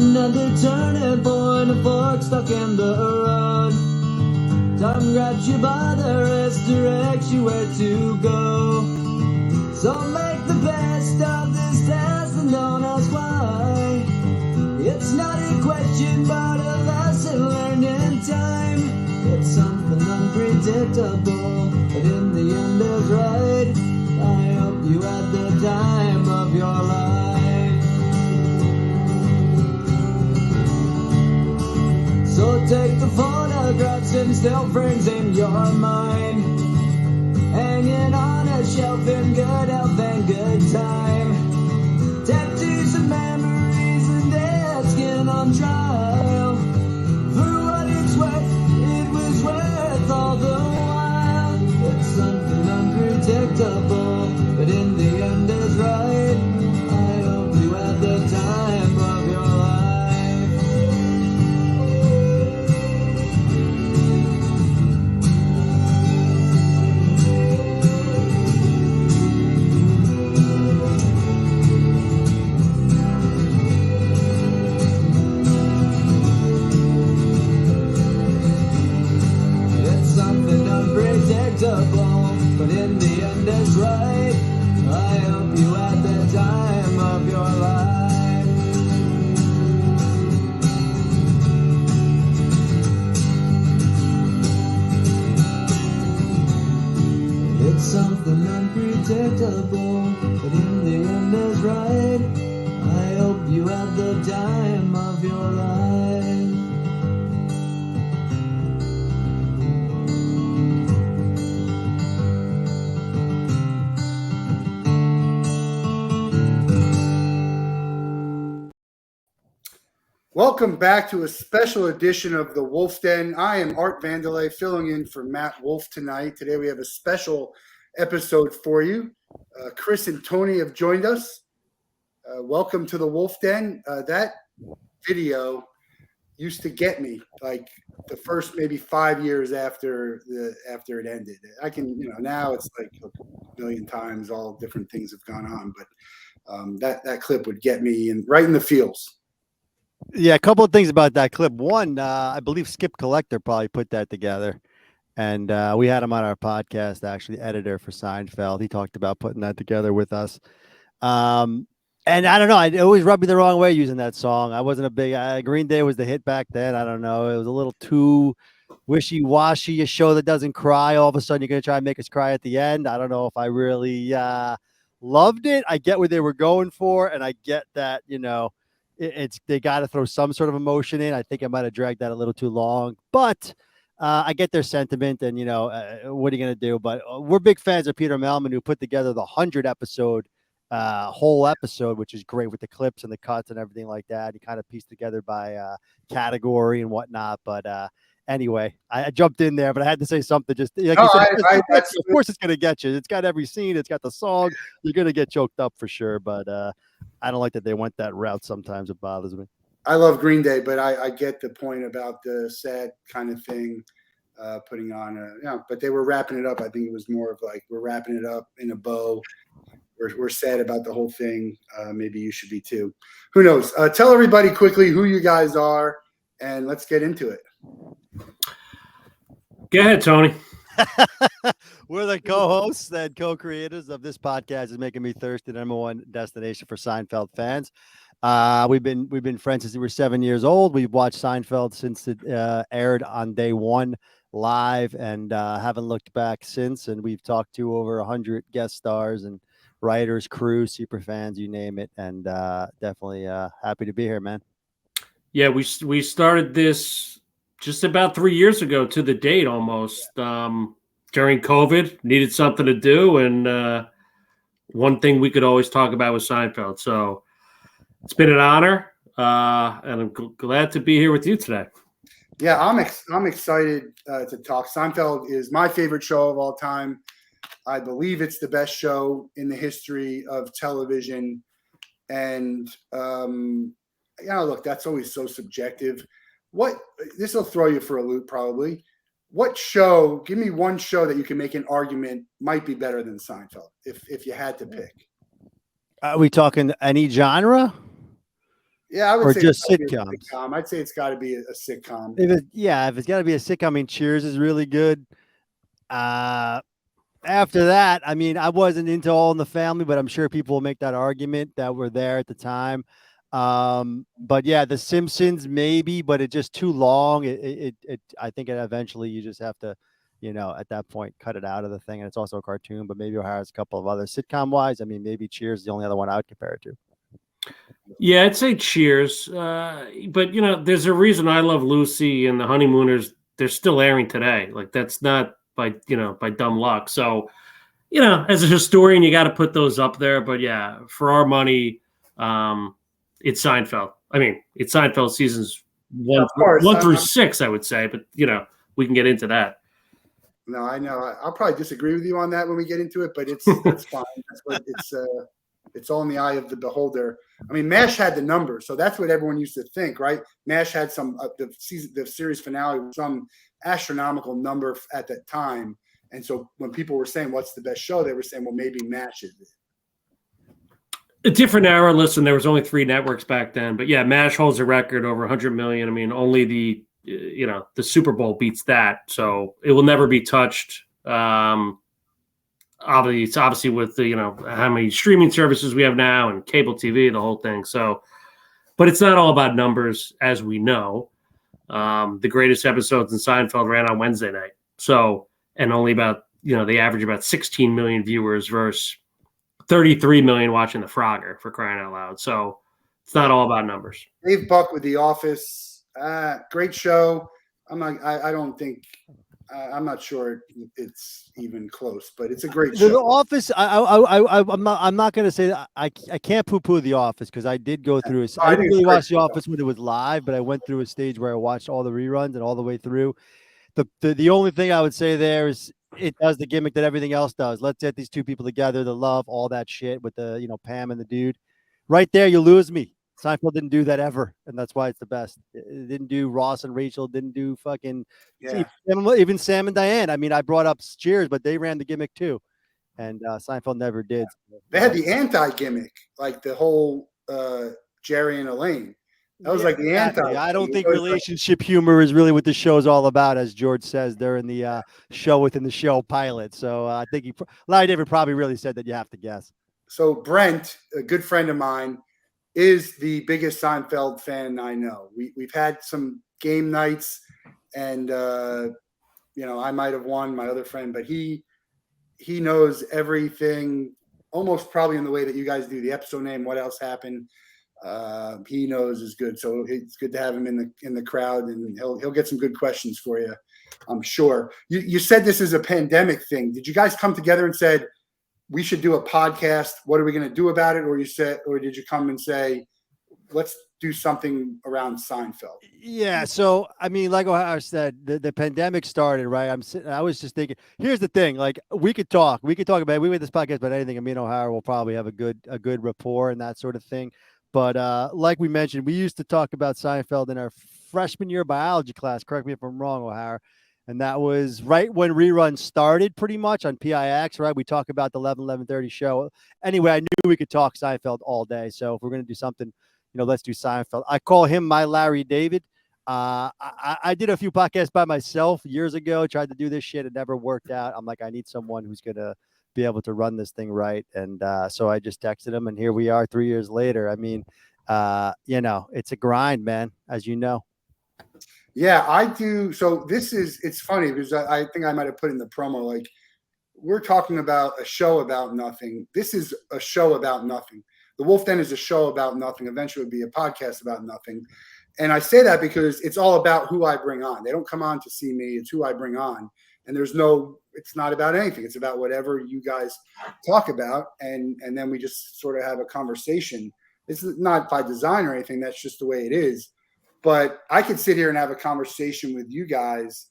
Another turning point, a fork stuck in the road. Time grabs you by the wrist, directs you where to go. So make the best of this test and don't ask why. It's not a question but a lesson learned in time. It's something unpredictable, but in the end is right. I hope you had the time of your life. So take the photographs and still frames in your mind, hanging on a shelf in good health and good time. Tattoos of memories and dead skin on trial. For what it's worth, it was worth all the while. It's something unpredictable, but in the end is right. I hope you had the time of your life. Unpredictable, but in the end is right. I hope you had the time of your life. It's something unpredictable, but in the end is right. I hope you had the time of your life. Welcome back to a special edition of the Wolff Den. I am Art Vandelay filling in for Matt Wolff tonight. Today we have a special episode for you. Chris and Tony have joined us. Welcome to the Wolff Den. That video used to get me like the first maybe 5 years after it ended. I can, now it's like a million times, all different things have gone on, but that clip would get me right in the feels. Yeah, a couple of things about that clip. One, I believe Skip Collector probably put that together, and we had him on our podcast, actually, editor for Seinfeld. He talked about putting that together with us. And I don't know, it always rubbed me the wrong way using that song. I wasn't a big Green Day was the hit back then. I don't know. It was a little too wishy-washy, a show that doesn't cry. All of a sudden, you're going to try and make us cry at the end. I don't know if I really loved it. I get what they were going for, and I get that, they got to throw some sort of emotion in. I think I might have dragged that a little too long, but I get their sentiment, and what are you going to do? But we're big fans of Peter Melman, who put together the 100-episode whole episode, which is great with the clips and the cuts and everything like that. He kind of pieced together by category and whatnot. But anyway, I jumped in there, but I had to say something. Just like you said, of course it's going to get you. It's got every scene. It's got the song. You're going to get choked up for sure. But I don't like that they went that route. Sometimes it bothers me. I love Green Day, but I get the point about the sad kind of thing, putting on but they were wrapping it up. I think it was more of like, we're wrapping it up in a bow. We're sad about the whole thing. Maybe you should be too. Who knows? Tell everybody quickly who you guys are, and let's get into it. Go ahead, Tony. We're the co-hosts and co-creators of this podcast. Is making me thirsty. Number one destination for Seinfeld fans. We've been friends since we were 7 years old. We've watched Seinfeld since it aired on day one live, and haven't looked back since. And we've talked to over 100 guest stars and writers, crew, super fans, you name it. And definitely happy to be here, man. Yeah, we started this just about 3 years ago to the date almost. During COVID, needed something to do, and one thing we could always talk about was Seinfeld. So it's been an honor, and I'm glad to be here with you today. Yeah, I'm excited to talk. Seinfeld is my favorite show of all time. I believe it's the best show in the history of television. And, look, that's always so subjective. This will throw you for a loop probably. Give me one show that you can make an argument might be better than Seinfeld if you had to pick. Are we talking any genre? Yeah, I would or say just it's gotta be a sitcoms? sitcom. I'd say it's got to be a sitcom. If it's got to be a sitcom, I mean, Cheers is really good. After that, I mean, I wasn't into All in the Family, but I'm sure people will make that argument that were there at the time. But yeah, The Simpsons maybe, but it's just too long. I think eventually you just have to, at that point, cut it out of the thing. And it's also a cartoon, but maybe O'Hara's a couple of other sitcom wise. I mean, maybe Cheers is the only other one I would compare it to. Yeah, I'd say Cheers. But there's a reason I Love Lucy and The Honeymooners. They're still airing today. Like that's not by dumb luck. So as a historian, you got to put those up there. But yeah, for our money, it's Seinfeld. I mean, it's Seinfeld seasons one, Of course, one through six, I would say. But we can get into that. No, I know. I'll probably disagree with you on that when we get into it, but that's fine. That's what it's all in the eye of the beholder. I mean, MASH had the numbers, so that's what everyone used to think, right? MASH had the series finale was some astronomical number at that time, and so when people were saying what's the best show, they were saying, well, maybe MASH is it. A different era. Listen, there was only 3 networks back then, but yeah, MASH holds a record over 100 million. I mean, only the Super Bowl beats that, so it will never be touched. Obviously with the how many streaming services we have now and cable TV, the whole thing. So, but it's not all about numbers, as we know. The greatest episodes in Seinfeld ran on Wednesday night, so and only about they average about 16 million viewers versus 33 million watching the Frogger, for crying out loud. So it's not all about numbers. Dave Buck with The Office, great show. I'm not sure it's even close, but it's a great show. The Office, I'm not going to say that I can't poo-poo The Office because I did go through it. I didn't really watch The Office when it was live, but I went through a stage where I watched all the reruns and all the way through. The only thing I would say there is it does the gimmick that everything else does. Let's get these two people together, the love, all that shit with the Pam and the dude. Right there, you lose me. Seinfeld didn't do that ever, and that's why it's the best. It didn't do Ross and Rachel, didn't do fucking even Sam and Diane. I mean, I brought up Cheers, but they ran the gimmick too, and Seinfeld never did. They had the anti-gimmick, like the whole Jerry and Elaine. That was like the anti. I don't think relationship humor is really what the show's all about, as George says during the show within the show pilot. So I think Larry David probably really said that you have to guess. So Brent, a good friend of mine, is the biggest Seinfeld fan I know. We've had some game nights, and I might have won, my other friend, but he knows everything, almost probably in the way that you guys do. The episode name, what else happened, he knows is good. So it's good to have him in the crowd, and he'll get some good questions for you, I'm sure. You said this is a pandemic thing. Did you guys come together and said, we should do a podcast? What are we going to do about it? Or did you come and say, let's do something around Seinfeld? Yeah. So, I mean, like O'Hara said, the pandemic started, right? I was just thinking, here's the thing, like we could talk about it. We made this podcast about anything. And me and O'Hara will probably have a good rapport and that sort of thing. But like we mentioned, we used to talk about Seinfeld in our freshman year biology class. Correct me if I'm wrong, O'Hara. And that was right when reruns started, pretty much on PIX, right? We talk about the 11:30 show. Anyway, I knew we could talk Seinfeld all day. So if we're going to do something, let's do Seinfeld. I call him my Larry David. I did a few podcasts by myself years ago, tried to do this shit. It never worked out. I'm like, I need someone who's going to be able to run this thing right. And so I just texted him, and here we are 3 years later. I mean, it's a grind, man, as you know. Yeah, I do. So it's funny because I think I might have put in the promo, like, we're talking about a show about nothing. This is a show about nothing. The Wolff Den is a show about nothing. Eventually it'll be a podcast about nothing. And I say that because it's all about who I bring on. They don't come on to see me. It's who I bring on. And it's not about anything. It's about whatever you guys talk about. And then we just sort of have a conversation. It's not by design or anything. That's just the way it is. But I could sit here and have a conversation with you guys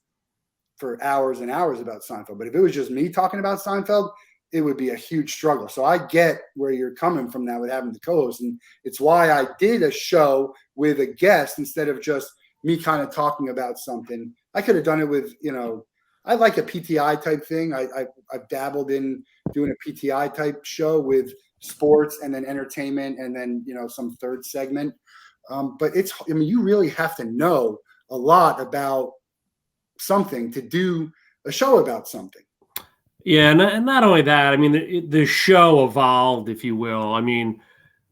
for hours and hours about Seinfeld. But if it was just me talking about Seinfeld, it would be a huge struggle. So I get where you're coming from now with having the co-host. And it's why I did a show with a guest instead of just me kind of talking about something. I could have done it with, I like a PTI type thing. I've dabbled in doing a PTI type show with sports and then entertainment and then, some third segment. But you really have to know a lot about something to do a show about something. Yeah, and not only that, I mean, the show evolved, if you will. I mean,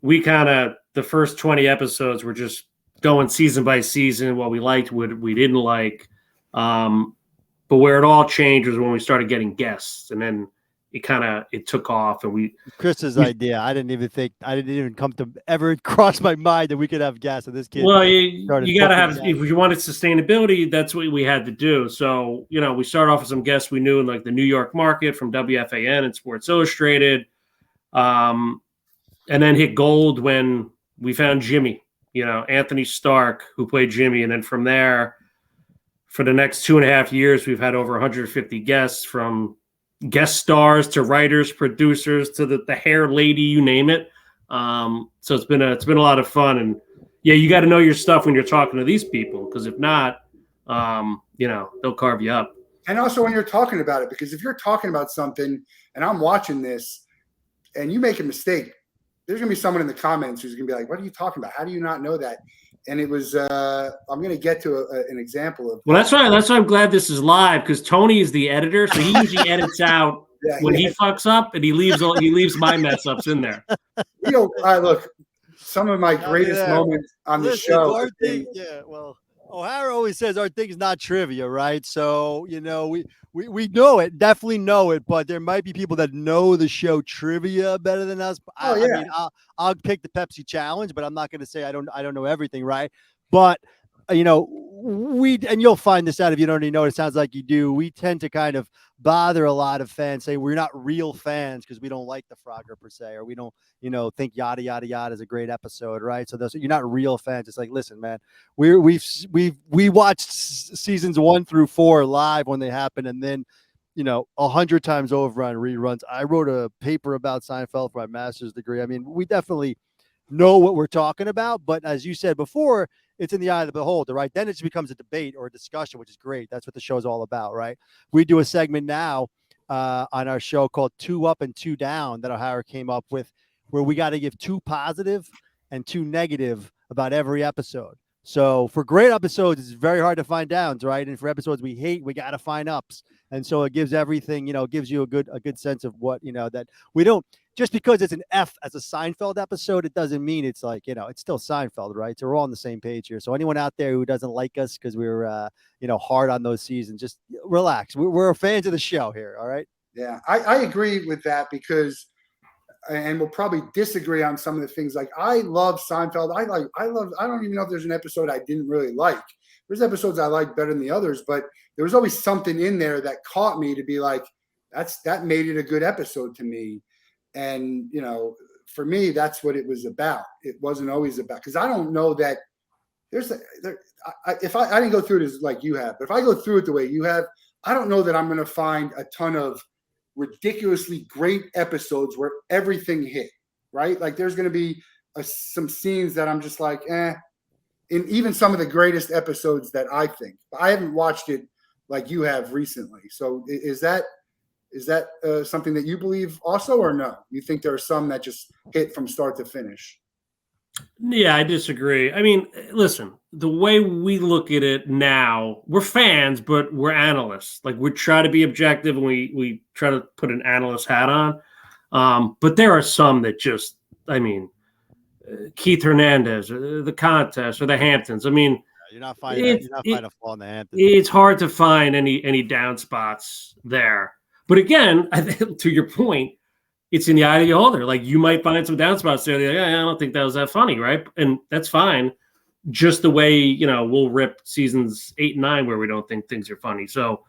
the first 20 episodes were just going season by season, what we liked, what we didn't like. But where it all changed was when we started getting guests, and then it took off, and Chris's idea. I didn't even come to ever cross my mind that we could have guests. And this kid. Well, you got to have, if you wanted sustainability, that's what we had to do. So, we started off with some guests we knew in like the New York market from WFAN and Sports Illustrated. And then hit gold when we found Jimmy, Anthony Stark, who played Jimmy. And then from there, for the next 2.5 years, we've had over 150 guests, from guest stars to writers, producers to the hair lady, you name it. So it's been a lot of fun, and yeah, you got to know your stuff when you're talking to these people, because if not, they'll carve you up. And also when you're talking about it, because if you're talking about something and I'm watching this and you make a mistake, there's gonna be someone in the comments who's gonna be like, "What are you talking about? How do you not know that?" And it was I'm gonna get to an example of. Well, that's why I'm glad this is live, because Tony is the editor, so he usually edits out when he fucks up, and he leaves my mess ups in there. Look, some of my greatest moments on the show. O'Hara always says our thing's not trivia, right? So, we know it, definitely know it, but there might be people that know the show trivia better than us. I mean, I'll pick the Pepsi challenge, but I'm not going to say I don't know everything, right? But, and you'll find this out if you don't already know it. It sounds like you do. We tend to kind of bother a lot of fans, saying we're not real fans because we don't like the Frogger per se, or we don't, think yada yada yada is a great episode, right? So you're not real fans. It's like, listen, man, we watched seasons 1 through 4 live when they happen, and then 100 times over on reruns. I wrote a paper about Seinfeld for my master's degree. I mean, we definitely know what we're talking about, but as you said before, it's in the eye of the beholder, right? Then it just becomes a debate or a discussion, which is great. That's what the show's all about, right? We do a segment now on our show called 2 Up and 2 Down that O'Hara came up with, where we got to give 2 positive and 2 negative about every episode. So for great episodes, it's very hard to find downs, right? And for episodes we hate, we got to find ups. And so it gives everything, gives you a good sense of what, that we don't, just because it's an F as a Seinfeld episode, it doesn't mean it's like, it's still Seinfeld, right? So we're all on the same page here. So anyone out there who doesn't like us because we were, hard on those seasons, just relax. We're fans of the show here. All right. Yeah, I agree with that, because, and we'll probably disagree on some of the things. Like, I love Seinfeld. I don't even know if there's an episode I didn't really like. There's episodes I like better than the others, but there was always something in there that caught me to be like, that made it a good episode to me. And, for me, that's what it was about. It wasn't always about, because I don't know that if I didn't go through it as like you have, but if I go through it the way you have, I don't know that I'm going to find a ton of ridiculously great episodes where everything hit, right? Like, there's going to be some scenes that I'm just like, in even some of the greatest episodes that I think. I haven't watched it like you have recently. So is that something that you believe also, or no? You think there are some that just hit from start to finish? Yeah, I disagree. I mean, listen, the way we look at it now, we're fans, but we're analysts. Like, we try to be objective, and we try to put an analyst hat on. But there are some that just, I mean, Keith Hernandez, or the Contest, or the Hamptons. I mean, you're not finding a flaw in the Hamptons. It's hard to find any down spots there. But again, I think, to your point, it's in the eye of the beholder. Like, you might find some down spots there. Like, I don't think that was that funny, right? And that's fine. Just the way, we'll rip seasons 8 and 9 where we don't think things are funny. So,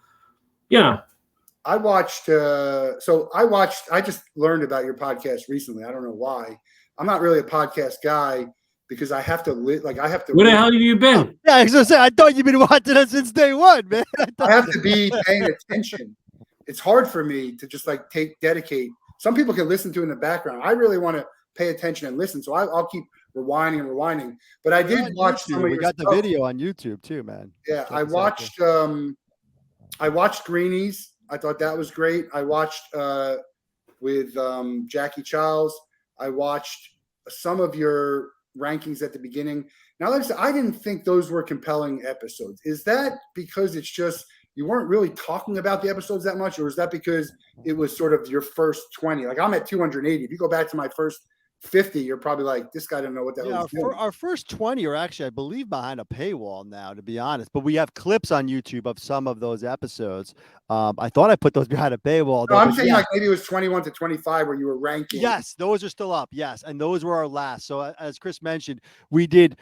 I watched. I just learned about your podcast recently. I don't know why. I'm not really a podcast guy, because I have to live. Like, I have to. Where the hell have you been? Yeah, I was gonna say, I thought you've been watching us since day one, man. I have to be paying attention. It's hard for me to just like dedicate. Some people can listen to it in the background. I really want to pay attention and listen, so I'll keep rewinding. But I did watch some of your We got the video on YouTube too, man. Yeah, I watched. I watched Greenies. I thought that was great. I watched with Jackie Charles. I watched some of your rankings at the beginning. Now, like I said, I didn't think those were compelling episodes. Is that because it's just you weren't really talking about the episodes that much, or is that because it was sort of your first 20? Like I'm at 280. If you go back to my first 50, you're probably like, this guy doesn't know what the hell he's doing. Our first 20 are actually, I believe, behind a paywall now, to be honest. But we have clips on YouTube of some of those episodes. I thought I put those behind a paywall. No, I'm saying like maybe it was 21 to 25 where you were ranking. Yes, those are still up. Yes, and those were our last. So as Chris mentioned, we did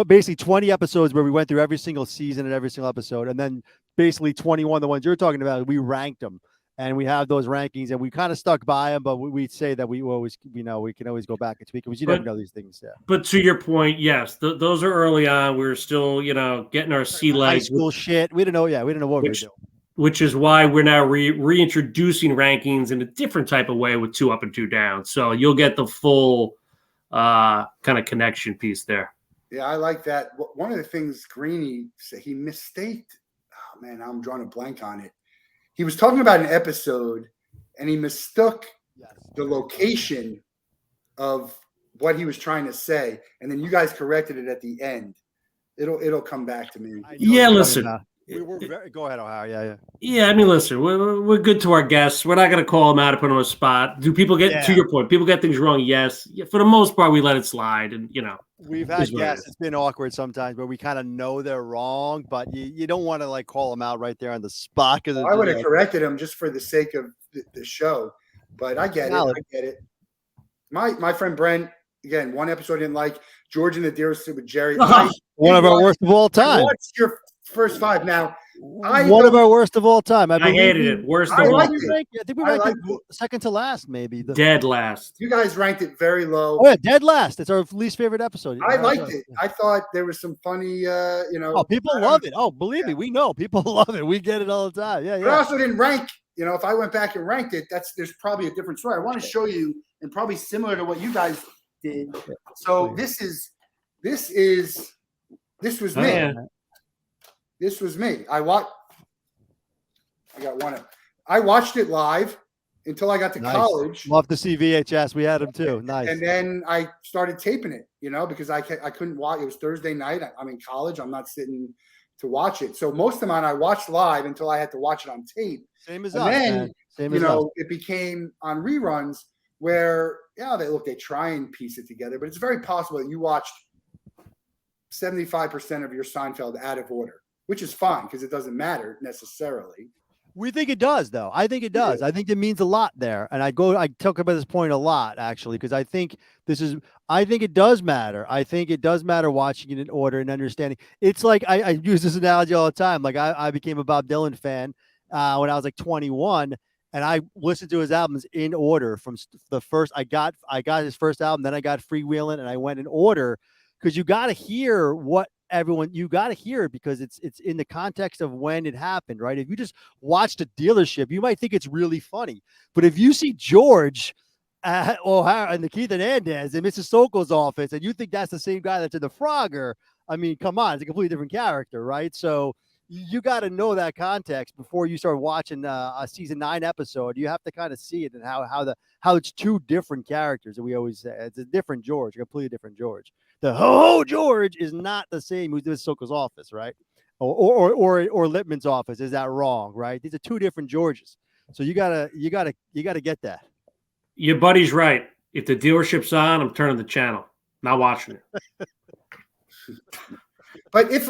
basically 20 episodes where we went through every single season and every single episode, and then basically 21, the ones you're talking about, we ranked them. And we have those rankings, and we kind of stuck by them, but we say that we always, we can always go back and tweak because you never know these things. Yeah. But to your point, yes, those are early on. We were still, getting our sea legs. High school shit. We didn't know. Yeah, we didn't know what we were doing. Which is why we're now reintroducing rankings in a different type of way with 2 up and 2 down. So you'll get the full kind of connection piece there. Yeah, I like that. One of the things Greeny said, he misstaked. Oh man, I'm drawing a blank on it. He was talking about an episode, and he mistook the location of what he was trying to say, and then you guys corrected it at the end. It'll come back to me. Yeah, listen. Go ahead, Ohio. Yeah, I mean, listen. We're good to our guests. We're not going to call them out and put them on the spot. Do people get to your point? People get things wrong. Yes, for the most part, we let it slide, and we've had guests. It's been awkward sometimes where we kind of know they're wrong, but you don't want to like call them out right there on the spot. Because I would have corrected them just for the sake of the show, but I get it. I get it. My friend Brent, again, one episode I didn't like. George and the Deerest with Jerry. One of our worst of all time. What's your first 5 now? One of our worst of all time. I hated it. Worst of all. I think we ranked it second to last, maybe. Dead last. You guys ranked it very low. Oh yeah, dead last. It's our least favorite episode. I liked it. I thought there was some funny, Oh, people love it. Oh, believe me, we know people love it. We get it all the time. Yeah. But I also didn't rank. If I went back and ranked it, there's probably a different story. I want to show you, and probably similar to what you guys did. So this was me. Yeah. This was me. I watched it live until I got to college. Love to see VHS. We had them too. Nice. And then I started taping it, because I couldn't watch. It was Thursday night. I'm in college. I'm not sitting to watch it. So most of mine I watched live until I had to watch it on tape. Same as us. And then, it became on reruns where, they try and piece it together, but it's very possible that you watched 75% of your Seinfeld out of order, which is fine because it doesn't matter necessarily. We think it does, though. I think it does. I think it means a lot there. And I talk about this point a lot, actually, because I think it does matter. I think it does matter watching it in order and understanding. It's like, I use this analogy all the time. Like I became a Bob Dylan fan when I was like 21, and I listened to his albums in order from the first. I got his first album, then I got Freewheelin', and I went in order because you got to hear you got to hear it because it's in the context of when it happened, right? If you just watch The Dealership, you might think it's really funny, but if you see George O'Hara and the Keith Hernandez in Mrs. Sokol's office, and you think that's the same guy that's in The Frogger, I mean, come on, it's a completely different character, right? So you got to know that context before you start watching a season 9 episode. You have to kind of see it and how it's 2 different characters. And we always say it's a different George, a completely different George. The ho George is not the same who's in Sokol's office, right? Or Lippman's office. Is that wrong, right? These are 2 different Georges. So you gotta get that. Your buddy's right. If the dealership's on, I'm turning the channel. Not watching it. But if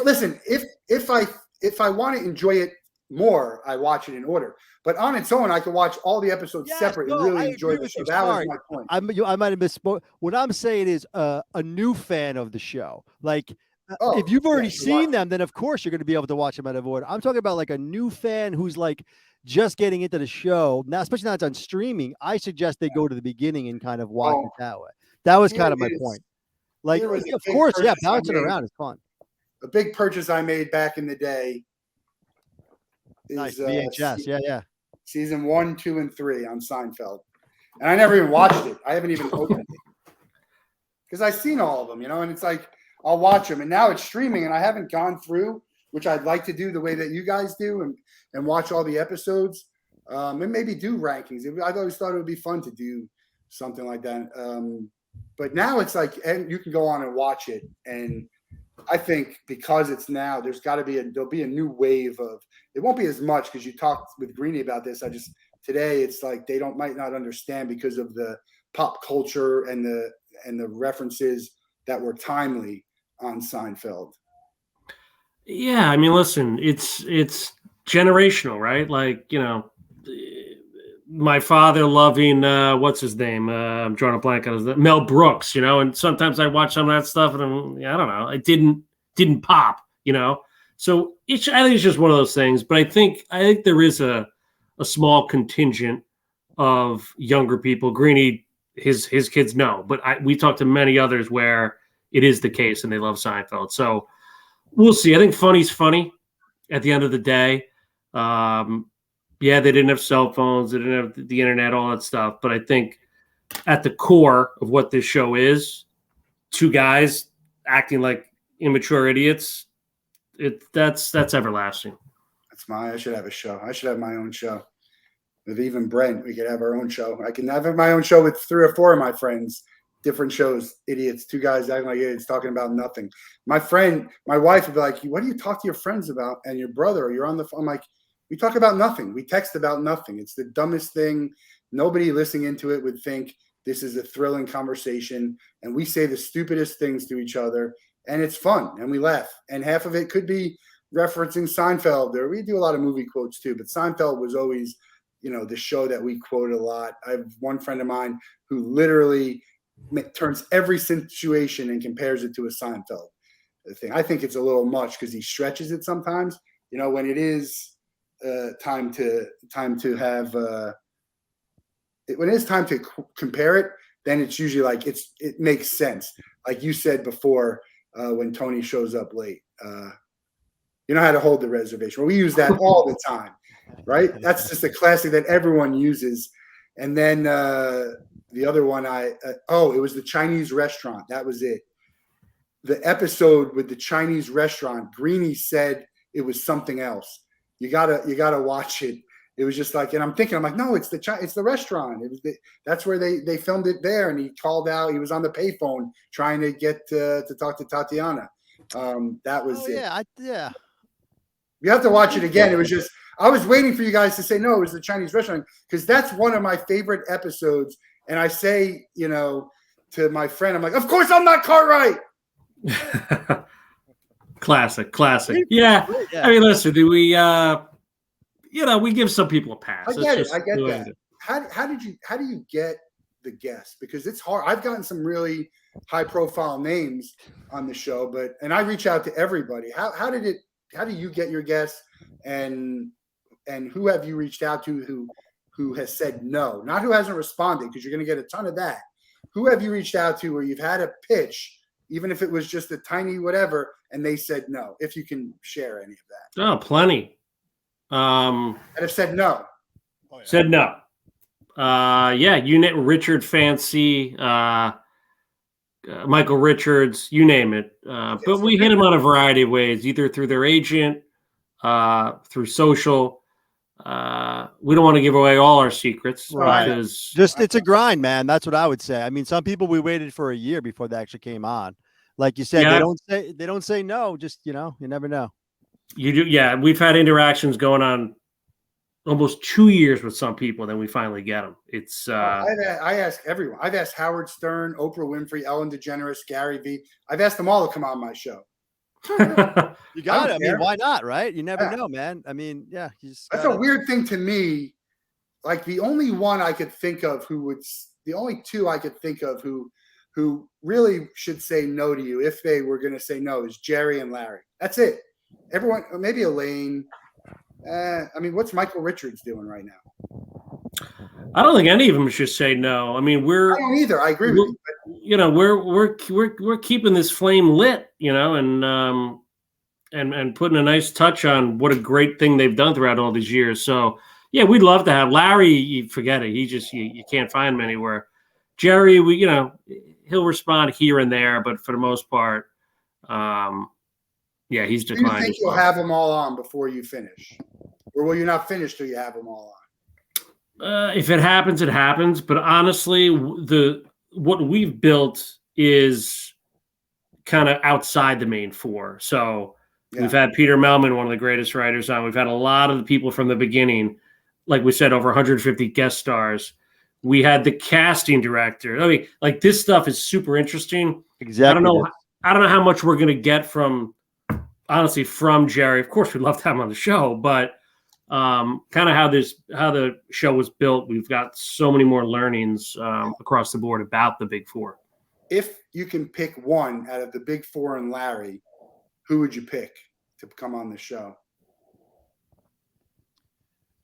I want to enjoy it more, I watch it in order. But on its own, I can watch all the episodes separate and really enjoy the show. That was my point. I might have misspoke. What I'm saying is a new fan of the show. Like, if you've already seen them, then of course you're going to be able to watch them out of order. I'm talking about like a new fan who's like just getting into the show now, especially now it's on streaming. I suggest they go to the beginning and kind of watch it that way. That was kind of my point. Like, of course, bouncing around is fun. A big purchase I made back in the day is nice. VHS, season 1, 2, and 3 on Seinfeld, and I never even watched it. I haven't even opened it because I've seen all of them, and it's like I'll watch them, and now it's streaming, and I haven't gone through, which I'd like to do the way that you guys do, and watch all the episodes, and maybe do rankings. I always thought it would be fun to do something like that. But now it's like, and you can go on and watch it. And I think because it's now, there'll be a new wave of, it won't be as much because you talked with Greeny about this. Today it's like they might not understand because of the pop culture and the references that were timely on Seinfeld. Yeah, I mean, listen, it's generational, right? Like, my father loving what's his name? I'm drawing a blank on his name. Mel Brooks, and sometimes I watch some of that stuff and I don't know, it didn't pop, So I think it's just one of those things. But I think there is a small contingent of younger people. Greeny, his kids know, but we talked to many others where it is the case and they love Seinfeld. So we'll see. I think funny's funny at the end of the day. Yeah, they didn't have cell phones, they didn't have the internet, all that stuff. But I think at the core of what this show is, two guys acting like immature idiots, that's everlasting. I should have a show. I should have my own show. With even Brent, we could have our own show. I can have my own show with 3 or 4 of my friends. Different shows, idiots, 2 guys acting like idiots, talking about nothing. My wife would be like, "What do you talk to your friends about?" And your brother, or you're on the phone. I'm like, we talk about nothing. We text about nothing. It's the dumbest thing. Nobody listening into it would think this is a thrilling conversation. And we say the stupidest things to each other. And it's fun. And we laugh. And half of it could be referencing Seinfeld. Or we do a lot of movie quotes too. But Seinfeld was always, the show that we quoted a lot. I have one friend of mine who literally turns every situation and compares it to a Seinfeld thing. I think it's a little much because he stretches it sometimes. When it is time to have when it's time to compare it, then it's usually like it makes sense. Like you said before, when Tony shows up late, you know how to hold the reservation. Well, we use that all the time, right? That's just a classic that everyone uses. And then the other one, it was the Chinese restaurant. That was it. The episode with the Chinese restaurant, Greeny said it was something else. You gotta watch it. It was just like, and I'm like, no, it's the restaurant. It was that's where they filmed it there. And he called out. He was on the payphone trying to get to talk to Tatiana. That was it. Yeah. You have to watch it again. It was just, I was waiting for you guys to say no. It was the Chinese restaurant because that's one of my favorite episodes. And I say, to my friend, I'm like, of course I'm not Cartwright. Classic. Yeah. I mean, listen, we give some people a pass. I get that. How do you get the guests? Because it's hard. I've gotten some really high profile names on the show, and I reach out to everybody. How do you get your guests, and who have you reached out to who has said no? Not who hasn't responded, because you're going to get a ton of that. Who have you reached out to where you've had a pitch, even if it was just a tiny whatever, and they said no? If you can share any of that. Oh, plenty. And have said no. Oh, yeah. Said no. Richard Fancy, Michael Richards, you name it. But we hit them on a variety of ways, either through their agent, through social. We don't want to give away all our secrets, right? Because it's a grind, man. That's what I would say. I mean, some people we waited for a year before they actually came on. Like you said, they don't say no. Just you never know. You do, yeah. We've had interactions going on almost 2 years with some people, then we finally get them. It's I ask everyone. I've asked Howard Stern, Oprah Winfrey, Ellen DeGeneres, Gary Vee. I've asked them all to come on my show. You got it. I mean, why not, right? You never know, man. I mean, yeah. That's a weird thing to me. Like the only one I could think of the only 2 I could think of who really should say no to you if they were going to say no is Jerry and Larry. That's it. Everyone, maybe Elaine. I mean, what's Michael Richards doing right now? I don't think any of them should say no. I mean, I don't either. I agree with you. But, we're keeping this flame lit, and putting a nice touch on what a great thing they've done throughout all these years. So yeah, we'd love to have Larry. You forget it. He just you can't find him anywhere. Jerry, he'll respond here and there, but for the most part, he's declined. Do you think you'll have them all on before you finish? Or will you not finish till you have them all on? If it happens, it happens. But honestly, the what we've built is kind of outside the main four. So we've had Peter Melman, one of the greatest writers on. We've had a lot of the people from the beginning. Like we said, over 150 guest stars. We had the casting director. I mean, like, this stuff is super interesting. Exactly. I don't know how much we're going to get from Jerry. Of course, we'd love to have him on the show, but kind of how the show was built. We've got so many more learnings across the board about the Big Four. If you can pick one out of the Big Four and Larry, who would you pick to come on the show?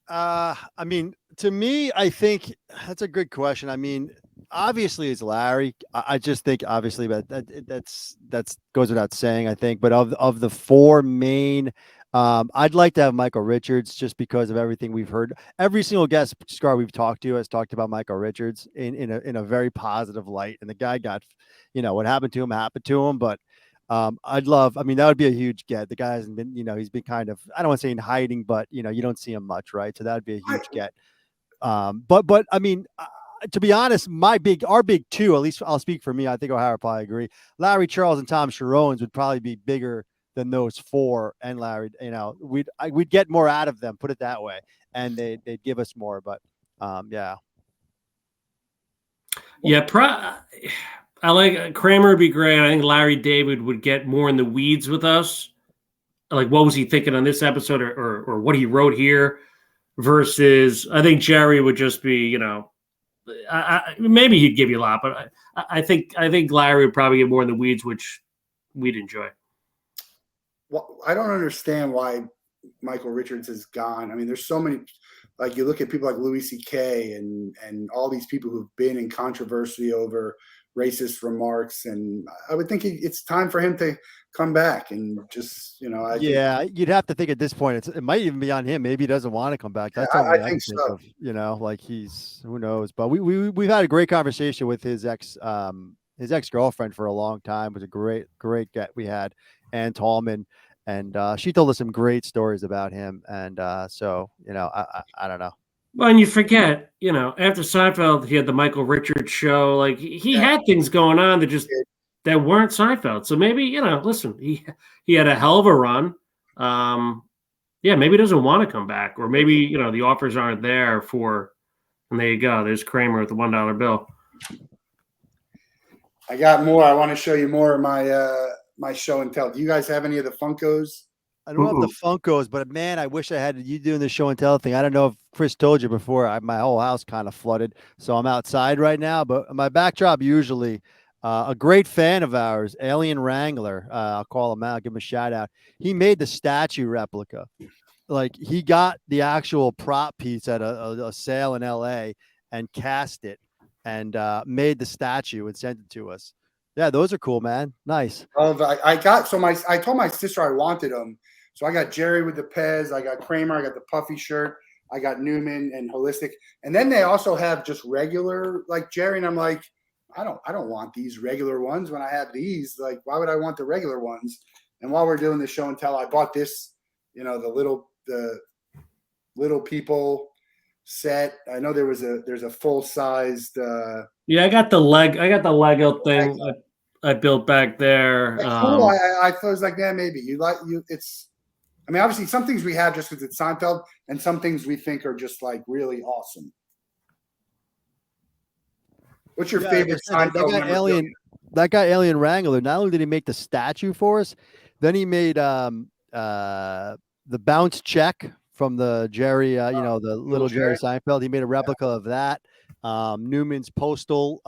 I mean, to me, I think that's a good question. I mean, obviously it's Larry. I just think obviously, but that's goes without saying, I think. But of the four main, I'd like to have Michael Richards, just because of everything we've heard. Every single guest star we've talked to has talked about Michael Richards in a very positive light. And the guy got, what happened to him, but I mean, that would be a huge get. The guy hasn't been, he's been kind of, I don't want to say in hiding, but you don't see him much, right? So that would be a huge get. But I mean, to be honest, our big two, at least I'll speak for me, I think O'Hara probably agree. Larry Charles and Tom Sharones would probably be bigger than those four, and Larry, we'd get more out of them, put it that way, and they'd give us more. But yeah. I like Kramer would be great. I think Larry David would get more in the weeds with us. Like, what was he thinking on this episode, or what he wrote here, versus I think Jerry would just be, maybe he'd give you a lot, but I think Larry would probably get more in the weeds, which we'd enjoy. Well, I don't understand why Michael Richards is gone. I mean, there's so many, like, you look at people like Louis C.K. and all these people who've been in controversy over racist remarks, and I would think it's time for him to come back and just, you'd have to think at this point it might even be on him. Maybe he doesn't want to come back. That's I think so. Like, he's, who knows? But we've had a great conversation with his ex-girlfriend for a long time. It was a great get we had, Ann Tallman, and she told us some great stories about him. And so I don't know. Well, and you forget, after Seinfeld, he had the Michael Richards show. Like, he had things going on that weren't Seinfeld. So maybe, listen, he had a hell of a run. Maybe he doesn't want to come back, or maybe, the offers aren't there for, and there you go. There's Kramer with the $1 bill. I got more. I want to show you more of my show and tell. Do you guys have any of the Funkos? I don't have the Funkos, but man, I wish I had you doing the show and tell thing. I don't know if Chris told you before. My whole house kind of flooded, so I'm outside right now. But my backdrop usually, a great fan of ours, Alien Wrangler. I'll call him out, give him a shout out. He made the statue replica. Like, he got the actual prop piece at a sale in LA and cast it and made the statue and sent it to us. Yeah, those are cool, man. Nice. I told my sister I wanted them. So I got Jerry with the Pez, I got Kramer, I got the puffy shirt, I got Newman and Holistic. And then they also have just regular, like, Jerry, and I'm like, I don't want these regular ones when I have these. Like, why would I want the regular ones? And while we're doing the show and tell, I bought this, the little people set. I know there's a full-sized I got the Lego thing I built back there. Cool. I thought it was like, maybe it's, I mean, obviously some things we have just because it's Seinfeld, and some things we think are just like really awesome. What's your favorite Seinfeld? That guy Alien Wrangler, not only did he make the statue for us, then he made the bounce check from the Jerry, the little Jerry Seinfeld. He made a replica of that. Newman's postal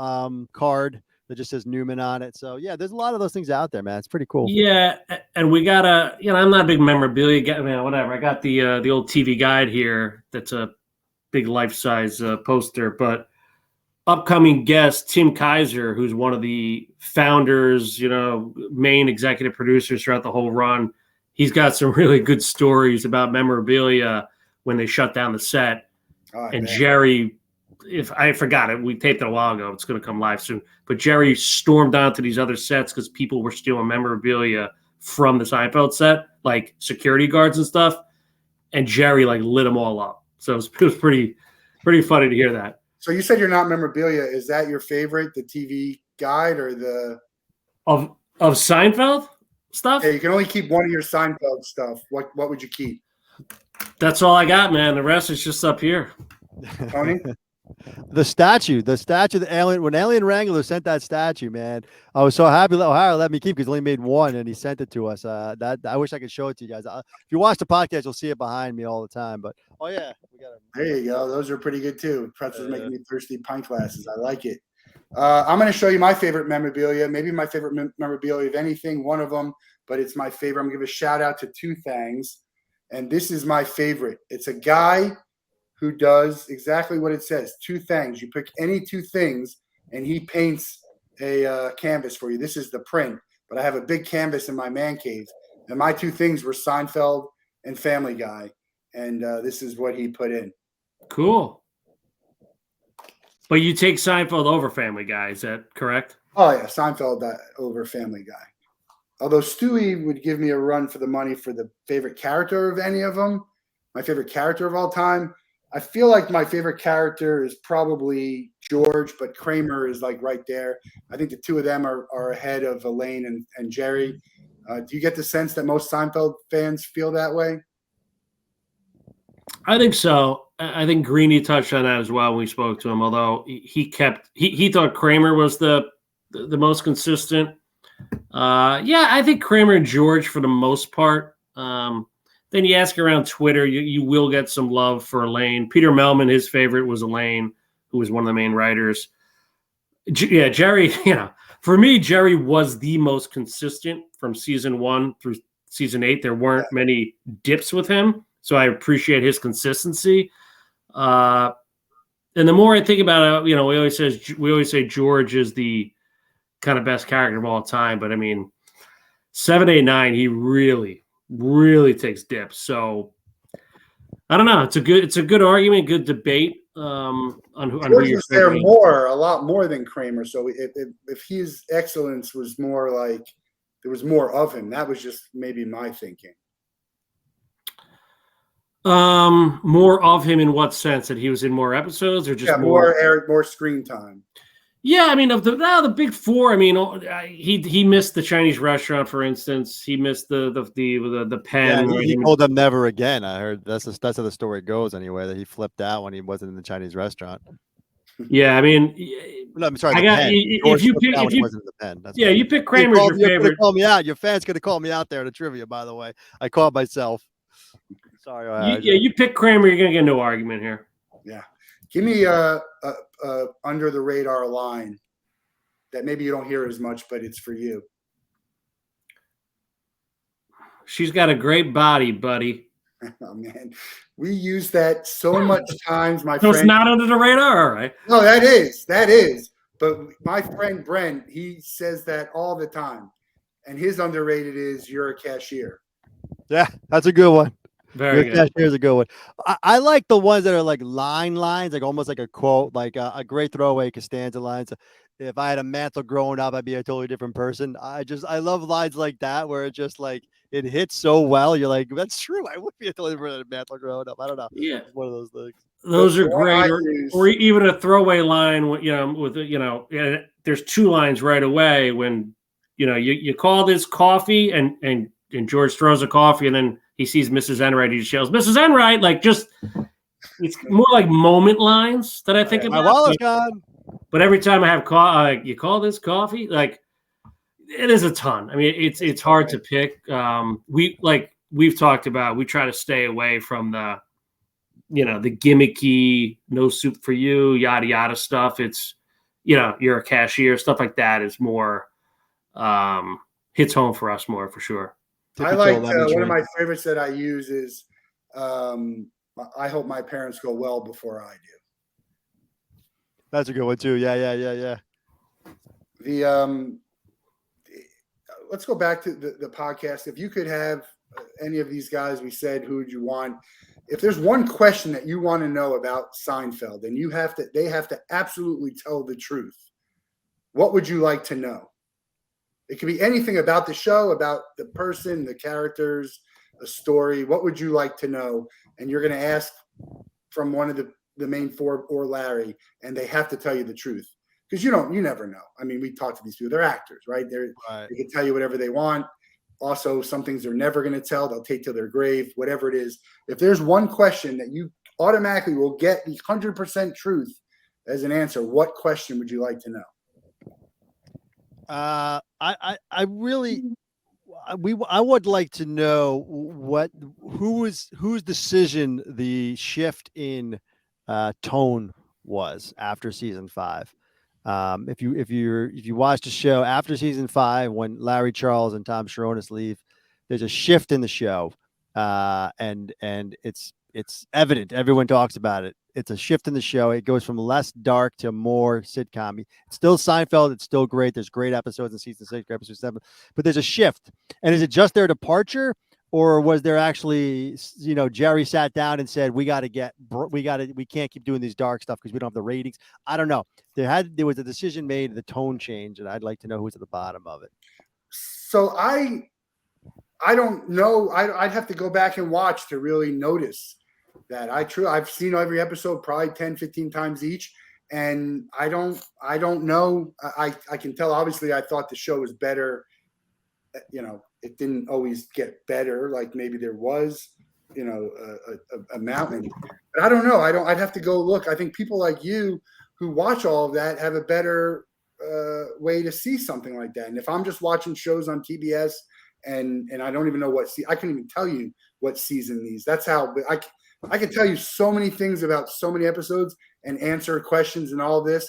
card that just says Newman on it. So yeah, there's a lot of those things out there, man. It's pretty cool. Yeah, and we got I'm not a big memorabilia guy, whatever. I got the old TV guide here. That's a big life-size poster. But upcoming guest Tim Kaiser, who's one of the founders, main executive producers throughout the whole run. He's got some really good stories about memorabilia when they shut down the set. And Jerry, if I forgot it, we taped it a while ago. It's going to come live soon. But Jerry stormed onto these other sets because people were stealing memorabilia from the Seinfeld set, like security guards and stuff. And Jerry lit them all up. So it was pretty funny to hear that. So you said you're not memorabilia. Is that your favorite, the TV guide or the Of Seinfeld stuff? Yeah, you can only keep one of your Seinfeld stuff. What would you keep? That's all I got, man. The rest is just up here. Tony? The statue, the alien. When Alien Wrangler sent that statue, man, I was so happy that O'Hara let me keep because he only made one and he sent it to us. That I wish I could show it to you guys. If you watch the podcast, you'll see it behind me all the time. But oh yeah, we got it. There you go. Those are pretty good too. Pretzels making me thirsty. Pint glasses. I like it. I'm going to show you my favorite memorabilia. Maybe my favorite memorabilia of anything. One of them, but it's my favorite. I'm going to give a shout out to two things, and this is my favorite. It's a guy who does exactly what it says. Two things. You pick any two things, and he paints a canvas for you. This is the print, but I have a big canvas in my man cave, and my two things were Seinfeld and Family Guy, and this is what he put in. Cool. But you take Seinfeld over Family Guy, is that correct? Oh, yeah, Seinfeld over Family Guy. Although Stewie would give me a run for the money for the favorite character of any of them, my favorite character of all time, I feel like my favorite character is probably George, but Kramer is like right there. I think the two of them are ahead of Elaine and Jerry. Do you get the sense that most Seinfeld fans feel that way? I think so. I think Greeny touched on that as well when we spoke to him, although he thought Kramer was the most consistent. Yeah, I think Kramer and George for the most part. Then you ask around Twitter, you will get some love for Elaine. Peter Melman, his favorite was Elaine, who was one of the main writers. Yeah, Jerry, for me, Jerry was the most consistent from season 1 through season 8. There weren't many dips with him, so I appreciate his consistency. And the more I think about it, we always say George is the kind of best character of all time, but I mean, 7, 8, 9, he really takes dips. So I don't know. It's a good argument, good debate on who you're there a lot more than Kramer. So if his excellence was more like there was more of him, that was just maybe my thinking. More of him in what sense? That he was in more episodes or just more screen time? Yeah, I mean, of the big four, I mean, he missed the Chinese restaurant, for instance. He missed the pen. Yeah, he told them never again. I heard that's how the story goes anyway. That he flipped out when he wasn't in the Chinese restaurant. Yeah, I mean, no, I'm sorry. If you pick Kramer as your favorite. Call me out. Your fans gonna call me out there in the trivia. By the way, I called myself. Sorry. You pick Kramer, you're gonna get no argument here. Yeah, give me under the radar line that maybe you don't hear as much, but it's for you. She's got a great body, buddy. Oh man, we use that so much times, my so friend. It's not under the radar, all right? No, that is. But my friend Brent, he says that all the time, and his underrated is "You're a cashier." Yeah, that's a good one. Very good. Here's a good one. I like the ones that are like lines, like almost like a quote, like a great throwaway Costanza lines. If I had a mantle growing up, I'd be a totally different person. I love lines like that where it just like it hits so well. You're like, that's true. I would be a totally different mantle growing up. I don't know. Yeah, it's one of those things. Those are great, or even a throwaway line. There's two lines right away when you call this coffee and George throws a coffee and then he sees Mrs. Enright. He just yells, "Mrs. Enright!" Like it's more like moment lines that I think about. My wallet's gone. But every time I have you call this coffee? It is a ton. I mean, it's hard to pick. We've talked about. We try to stay away from the gimmicky, no soup for you, yada yada stuff. It's you're a cashier, stuff like that is more hits home for us more for sure. I like one of my favorites that I use is I hope my parents go well before I do. That's a good one too. Yeah. Let's go back to the podcast. If you could have any of these guys we said, who would you want? If there's one question that you want to know about Seinfeld and they have to absolutely tell the truth, what would you like to know? It could be anything about the show, about the person, the characters, a story. What would you like to know? And you're going to ask from one of the the main four or Larry, and they have to tell you the truth. Because you never know. I mean, we talk to these people. They're actors, right? They can tell you whatever they want. Also, some things they're never going to tell. They'll take to their grave, whatever it is. If there's one question that you automatically will get the 100% truth as an answer, what question would you like to know? I would like to know whose decision the shift in tone was after season 5. If you watch the show after season 5, when Larry Charles and Tom Sharonis leave, there's a shift in the show, and it's evident. Everyone talks about it. It's a shift in the show. It goes from less dark to more sitcom. It's still Seinfeld. It's still great. There's great episodes in season 6, episode 7, but there's a shift. And is it just their departure, or was there actually, Jerry sat down and said, we can't keep doing these dark stuff because we don't have the ratings? I don't know. There was a decision made, the tone change, and I'd like to know who's at the bottom of it. So I don't know. I'd have to go back and watch to really notice that. I've seen every episode probably 10, 15 times each. And I don't know. I can tell, obviously, I thought the show was better. It didn't always get better. Like maybe there was, a mountain, but I don't know. I'd have to go look. I think people like you who watch all of that have a better way to see something like that. And if I'm just watching shows on TBS and I don't even know I couldn't even tell you what season these, that's how I can tell you so many things about so many episodes and answer questions and all this.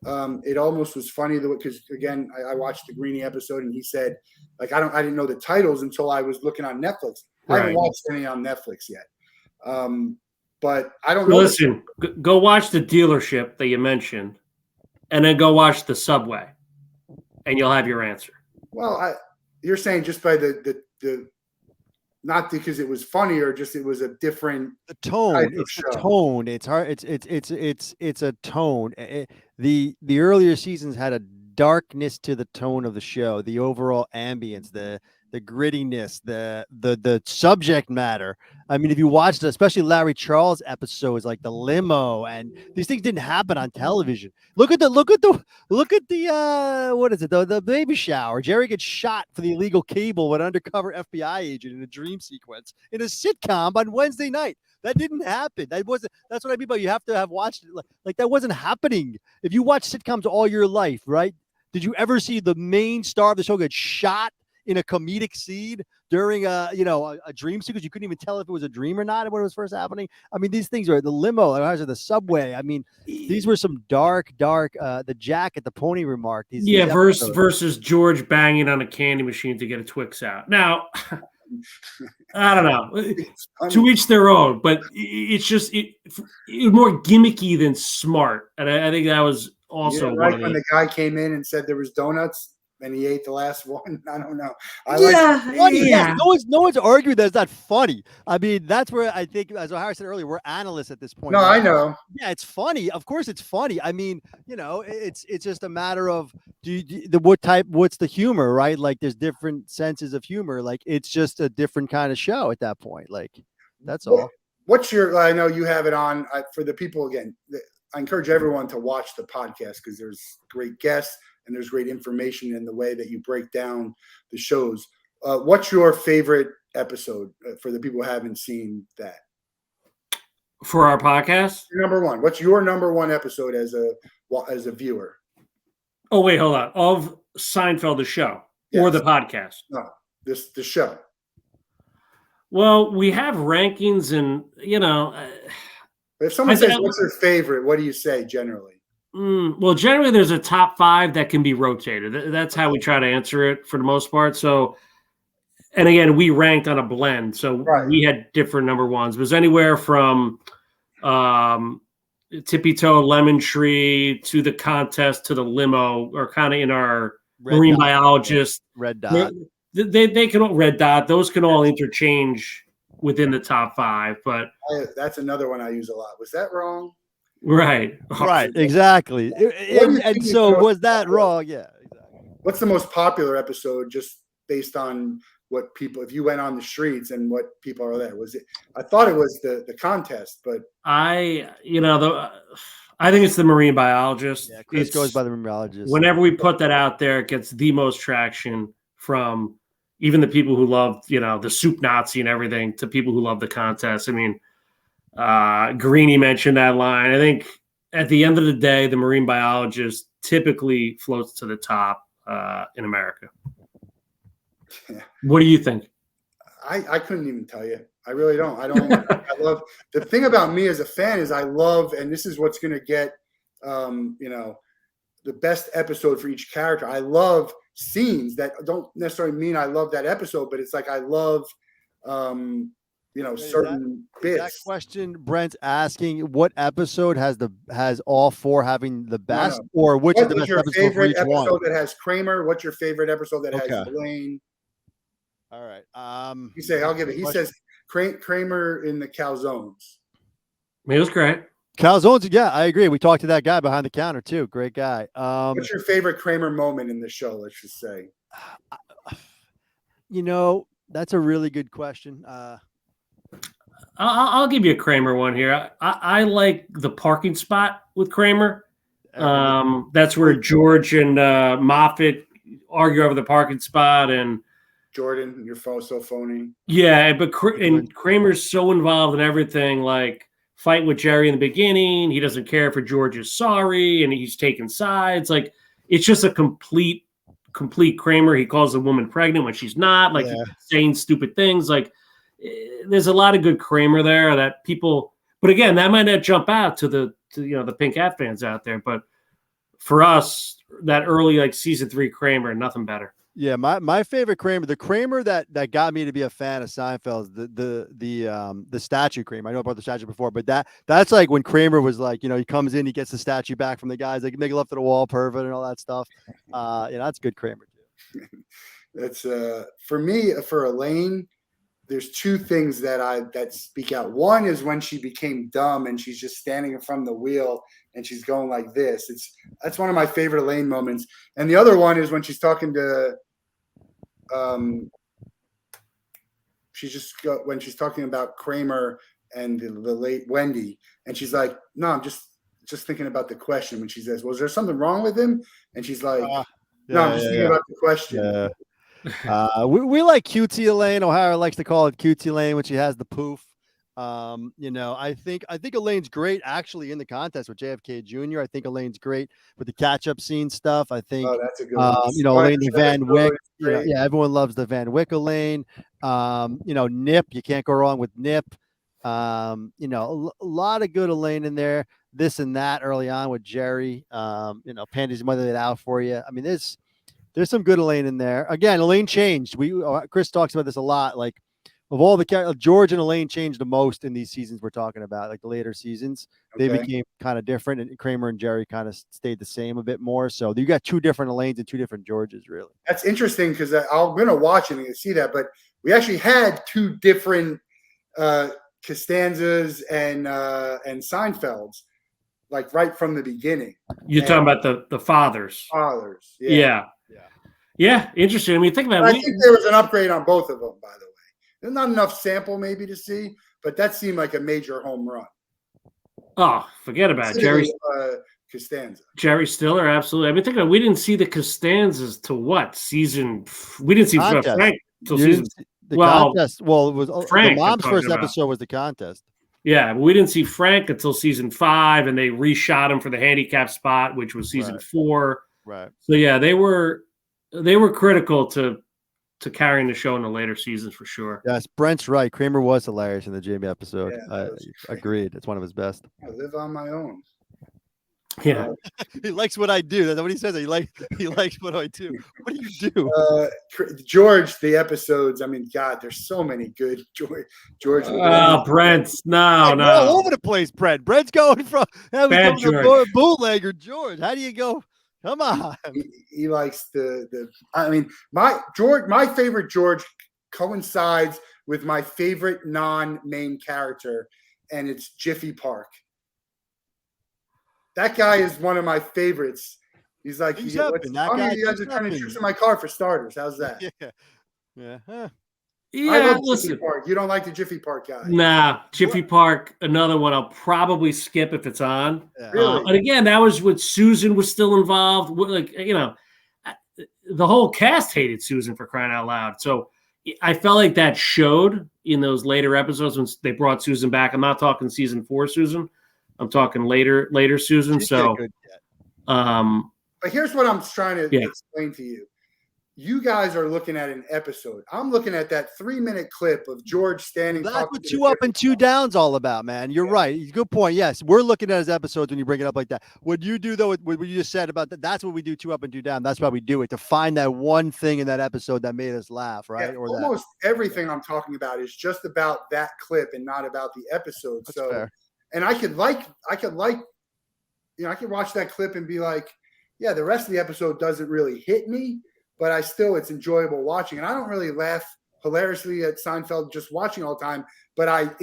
It almost was funny because again, I watched the Greenie episode and he said, like, I didn't know the titles until I was looking on Netflix. Right. I haven't watched any on Netflix yet. But I don't know. Listen, go watch The Dealership that you mentioned, and then go watch The Subway, and you'll have your answer. Well, you're saying just by the not because it was funny, or just it was a different tone. It's a tone. It's hard. It's a tone. The earlier seasons had a darkness to the tone of the show, the overall ambience, the grittiness, the subject matter. I mean, if you watched, especially Larry Charles episodes, like the limo, and these things didn't happen on television. Look at the what is it? The baby shower. Jerry gets shot for the illegal cable with an undercover FBI agent in a dream sequence in a sitcom on Wednesday night. That didn't happen. That's what I mean by you have to have watched it. Like that wasn't happening. If you watch sitcoms all your life, right? Did you ever see the main star of the show get shot in a comedic scene during a dream sequence? You couldn't even tell if it was a dream or not when it was first happening. I mean, these things are the limo, the subway. I mean, these were some dark, the Jack at the Pony remark. Versus George banging on a candy machine to get a Twix out. Now, I don't know. To each their own, but it's just it was more gimmicky than smart, and I think that was also right when the guy came in and said there was donuts and he ate the last one. I don't know. No one's arguing that it's not funny. I mean, that's where I think, as O'Hara said earlier, we're analysts at this point. No, I know. Yeah, it's funny. Of course, it's funny. I mean, it's just a matter of what's the humor, right? Like, there's different senses of humor. Like, it's just a different kind of show at that point. Like, that's all. I know you have it on for the people again. I encourage everyone to watch the podcast because there's great guests and there's great information in the way that you break down the shows. What's your favorite episode for the people who haven't seen that? For our podcast? Number one. What's your number one episode as a viewer? Oh, wait, hold on. Of Seinfeld, the show, or the podcast? No, the show. Well, we have rankings and, if someone says, what's their favorite, what do you say generally? Well, generally there's a top 5 that can be rotated. That's how we try to answer it for the most part. So, and again, we ranked on a blend. So we had different number ones. It was anywhere from Tippy Toe Lemon Tree to the contest to the limo, or kind of in our marine biologist. Red Dot. They can all Red Dot. Those can all interchange within the top 5, but that's another one I use a lot. Was that wrong? Right. Exactly. And so was that wrong? Yeah, exactly. What's the most popular episode just based on what people, if you went on the streets and what people are there. Was it? I thought it was the contest, but I think it's the marine biologist. Yeah, Chris goes by the marine biologist. Whenever we put that out there, it gets the most traction from even the people who love, the soup Nazi and everything, to people who love the contest. I mean, Greeny mentioned that line. I think at the end of the day, the marine biologist typically floats to the top in America. Yeah. What do you think? I couldn't even tell you. I really don't. I don't. I love the thing about me as a fan is I love, and this is what's going to get, the best episode for each character. I love scenes that don't necessarily mean I love that episode, but it's like I love, certain bits. That question Brent's asking: what episode has all four having the best, or which is the best your episode favorite for each episode one? that has Kramer? What's your favorite episode that has Elaine? All right. You say I'll give it. He says Kramer in the calzones. It was great. Calzones, yeah, I agree. We talked to that guy behind the counter too. Great guy. What's your favorite Kramer moment in the show? Let's just say. That's a really good question. I'll give you a Kramer one here. I like the parking spot with Kramer. That's where George and Moffat argue over the parking spot, and Jordan, your phone's so phony. Yeah, but Kramer's so involved in everything, like fight with Jerry in the beginning. He doesn't care if George is sorry, and he's taking sides. Like, it's just a complete Kramer. He calls the woman pregnant when she's not. Like, he's saying stupid things. Like, there's a lot of good Kramer there that people. But again, that might not jump out to the Pink Hat fans out there. But for us, that early season 3 Kramer, nothing better. Yeah, my favorite Kramer, the Kramer that got me to be a fan of Seinfeld, the statue Kramer. I know about the statue before, but that's like when Kramer was like, he comes in, he gets the statue back from the guys, like make love to the wall, pervert, and all that stuff. That's good Kramer too. That's for me, for Elaine. There's two things that speak out. One is when she became dumb and she's just standing in front of the wheel and she's going like this. That's one of my favorite Elaine moments. And the other one is when she's talking to, when she's talking about Kramer and the late Wendy, and she's like, "No, I'm just thinking about the question." When she says, "Was there something wrong with him?" And she's like, "No, I'm just thinking about the question." Yeah. We like cutesy Elaine. O'Hara likes to call it cutesy Elaine when she has the poof. I think Elaine's great actually in the contest with JFK Jr. I think Elaine's great with the catch-up scene stuff. I think that's a good one. Elaine the Van Wyck. Yeah, everyone loves the Van Wyck Elaine. Nip, you can't go wrong with Nip. A lot of good Elaine in there. This and that early on with Jerry. Pandy's mother it out for you. I mean, there's some good Elaine in there. Again, Elaine changed. Chris talks about this a lot. Like, of all the characters, George and Elaine changed the most in these seasons we're talking about, like the later seasons. They became kind of different, and Kramer and Jerry kind of stayed the same a bit more. So you got two different Elaines and two different Georges, really. That's interesting because I'm going to watch it and see that. But we actually had two different Costanzas and Seinfelds, like right from the beginning. You're talking about the fathers. Fathers, yeah. Interesting. I mean, think about it. I think there was an upgrade on both of them, by the way. There's not enough sample maybe to see, but that seemed like a major home run. Oh, forget about it. Jerry Costanza. Jerry Stiller, absolutely. I mean, think about it. We didn't see the Costanzas to what season? We didn't see Frank until season. Contest. Well, it was Frank. The mom's first episode was the contest. Yeah, but we didn't see Frank until season 5, and they reshot him for the handicap spot, which was season 4. Right. So yeah, they were critical to carrying the show in the later seasons for sure. Yes, Brent's right. Kramer was hilarious in the Jamie episode. Yeah, Agreed. It's one of his best. I live on my own. Yeah. He likes what I do. That's what he says. He likes what I do. What do you do? George, the episodes. I mean, God, there's so many good George. Brent, no. All over the place, Brent. Brent's going from bootlegger George. How do you go? Come on. He likes I mean, my favorite George coincides with my favorite non-main character, and it's Jiffy Park. That guy is one of my favorites. He's like, you guys are trying to choose my car for starters. How's that? Yeah. Huh. I Yeah, love Jiffy listen. Park. You don't like the Jiffy Park guy. Nah, Jiffy Park, another one I'll probably skip if it's on. Yeah. Really? And again, that was when Susan was still involved. Like, the whole cast hated Susan, for crying out loud. So I felt like that showed in those later episodes when they brought Susan back. I'm not talking season 4 Susan. I'm talking later Susan. She'd be a So, good get. But here's what I'm trying to Yeah. explain to you. You guys are looking at an episode. I'm looking at that 3-minute clip of George standing. That's talking what to 2 the Up and different 2 Down's all about, man. You're Yeah. right. Good point. Yes, we're looking at his episodes when you bring it up like that. What you do though, what you just said about that, that's what we do 2 Up and 2 Down. That's why we do it, to find that one thing in that episode that made us laugh, right? Yeah, Or that. almost everything I'm talking about is just about that clip and not about the episode. That's So, fair. and I could watch that clip and be like, yeah, the rest of the episode doesn't really hit me, but it's enjoyable watching. And I don't really laugh hilariously at Seinfeld just watching all the time, but I'm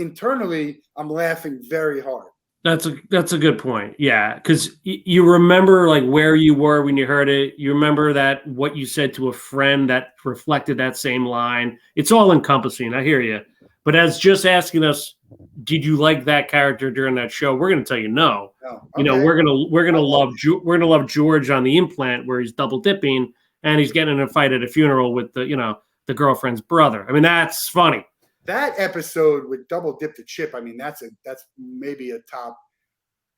laughing very hard. that's a good point. Yeah, because you remember like where you were when you heard it. You remember that what you said to a friend that reflected that same line. It's all encompassing. I hear you. But as just asking us, did you like that character during that show? We're going to tell you no. No. You know, Okay. we're gonna love George on the implant where he's double dipping and he's getting in a fight at a funeral with the girlfriend's brother. I mean, that's funny. That episode with Double Dip the Chip, I mean, that's maybe a top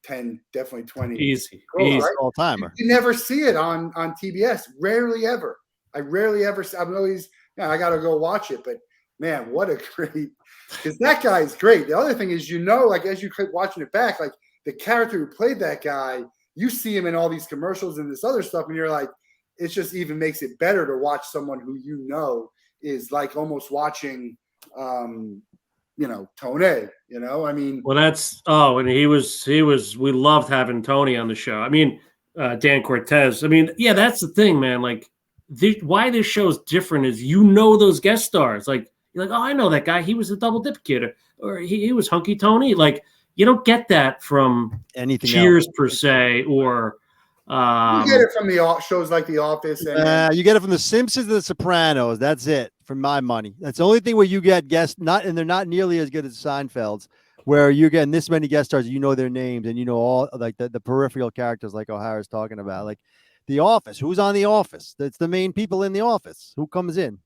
10, definitely 20. Easy. Right? All timer. You never see it on TBS. Rarely ever. I'm always, I got to go watch it. But man, what a great, because that guy's great. The other thing is, like as you keep watching it back, like the character who played that guy, you see him in all these commercials and this other stuff, and you're like, it just even makes it better to watch someone who is like almost watching, Tone. I mean, Well, and he was. We loved having Tony on the show. I mean, Dan Cortez. I mean, yeah, that's the thing, man. Like, why this show's different is those guest stars. Like, you're like, oh, I know that guy. He was a double dip kid, or he was Hunky Tony. Like, you don't get that from Anything Cheers else. per se, or you get it from the shows like The Office. And You get it from The Simpsons and The Sopranos. That's it, for my money. That's the only thing where you get guests, and they're not nearly as good as Seinfeld's, where you're getting this many guest stars, their names, and all like the peripheral characters like O'Hara's talking about. Like The Office. Who's on The Office? That's the main people in The Office. Who comes in?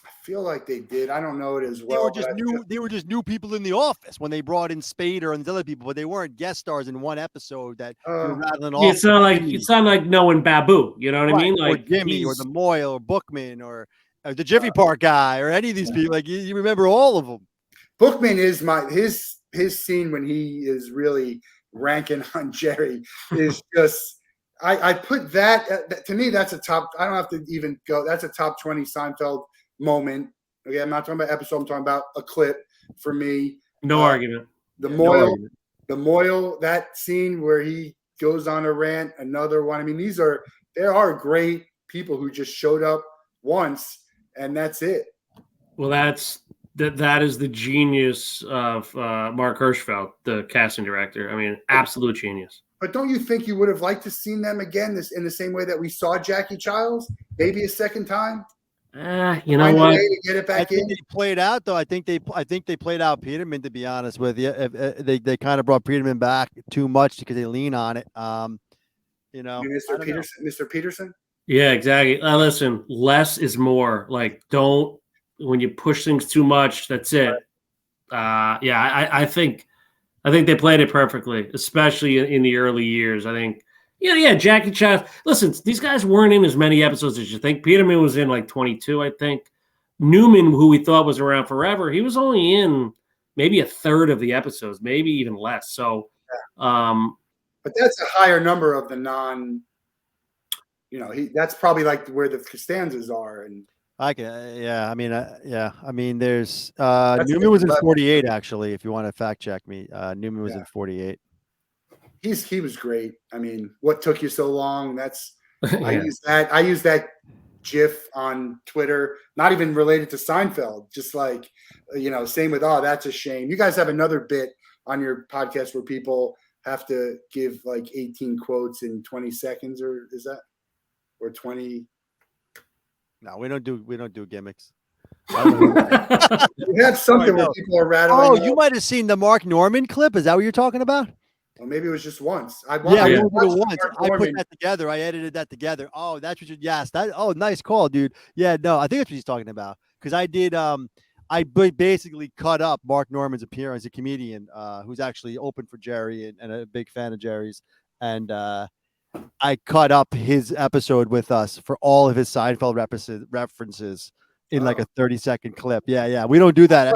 I feel like they did. I don't know it as well. They were just new people in The Office when they brought in Spader and these other people, but they weren't guest stars in one episode that you're rattling off. It's not like knowing Babu. You know what I mean? Like or Jimmy or the Moyle or Bookman or the Jiffy Park guy or any of these people. Like you remember all of them. Bookman is his scene when he is really ranking on Jerry is just. I put that to me. That's a top. I don't have to even go. That's a top 20 Seinfeld moment. Okay, I'm not talking about episode. I'm talking about a clip for me. No argument. The Moyle, that scene where he goes on a rant. Another one. I mean, there are great people who just showed up once and that's it. Well, that is the genius of Mark Hirschfeld, the casting director. I mean, absolute genius. But don't you think you would have liked to seen them again in the same way that we saw Jackie Childs, maybe a second time? You know what? To get it back I think they played out though. I think they played out Peterman. To be honest with you, they kind of brought Peterman back too much because they lean on it. Mr. Peterson. Yeah, exactly. Listen, less is more. Like, when you push things too much, that's it. I think they played it perfectly, especially in the early years. I think, Jackie Chan. Listen, these guys weren't in as many episodes as you think. Peterman was in like 22, I think. Newman, who we thought was around forever, he was only in maybe a third of the episodes, maybe even less. So, but that's a higher number of the non. That's probably like where the Costanzas are, and I mean, there's Newman was in 48 actually. If you want to fact check me, Newman was in 48. He was great. I mean, what took you so long? I use that GIF on Twitter. Not even related to Seinfeld. Just like same with that's a shame. You guys have another bit on your podcast where people have to give like 18 quotes in 20 seconds, or is that? Or 20. No, we don't do gimmicks. We have something where people are rattling. Oh, you might have seen the Mark Norman clip. Is that what you're talking about? Well, maybe it was just once. I put that together. I edited that together. Oh, that's what you. Yes, that. Oh, nice call, dude. Yeah, no, I think that's what he's talking about. Because I did. Basically cut up Mark Norman's appearance, a comedian who's actually open for Jerry and a big fan of Jerry's, and I cut up his episode with us for all of his Seinfeld references in like a 30-second clip. Yeah. We don't do that.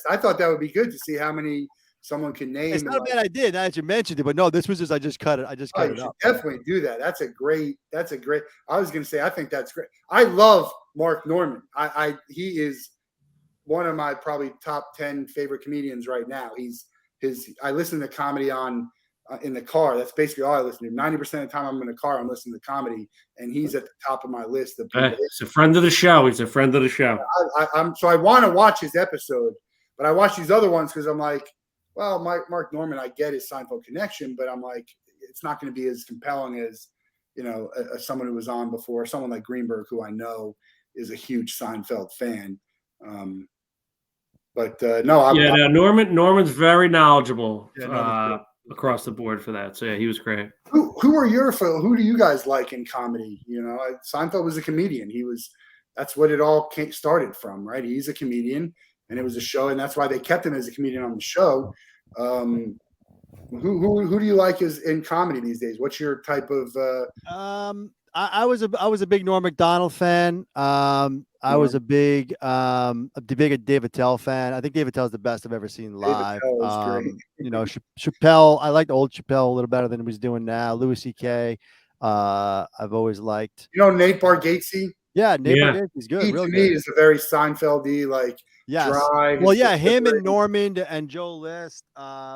I thought that would be good to see how many someone can name. It's not a bad idea now that you mentioned it, but no, this was just I just cut it. I just cut it up. Definitely do that. That's a great. I was going to say I think that's great. I love Mark Norman. He is one of my probably top 10 favorite comedians right now. I listen to comedy on in the car. That's basically all I listen to. 90% of the time I'm in the car, I'm listening to comedy, and he's at the top of my list. He's a friend of the show. So I want to watch his episode, but I watch these other ones because I'm like, well, Mark Norman, I get his Seinfeld connection, but I'm like, it's not going to be as compelling as, someone who was on before, someone like Greenberg, who I know is a huge Seinfeld fan. Norman's very knowledgeable across the board for that. So yeah, he was great. Who do you guys like in comedy? Seinfeld was a comedian. That's what it all started from, right? He's a comedian, and it was a show, and that's why they kept him as a comedian on the show. Who do you like is in comedy these days? What's your type of? I was a big Norm Macdonald fan. I was a big Dave Attell fan. I think Dave Attell's the best I've ever seen live. Chappelle. I liked old Chappelle a little better than he was doing now. Louis C.K. I've always liked. Nate Bargatze. Yeah, Nate Bargatze's good. To me is a very Seinfeld-y, like. Yes. Dry. Well, yeah, him and Norman and Joe List.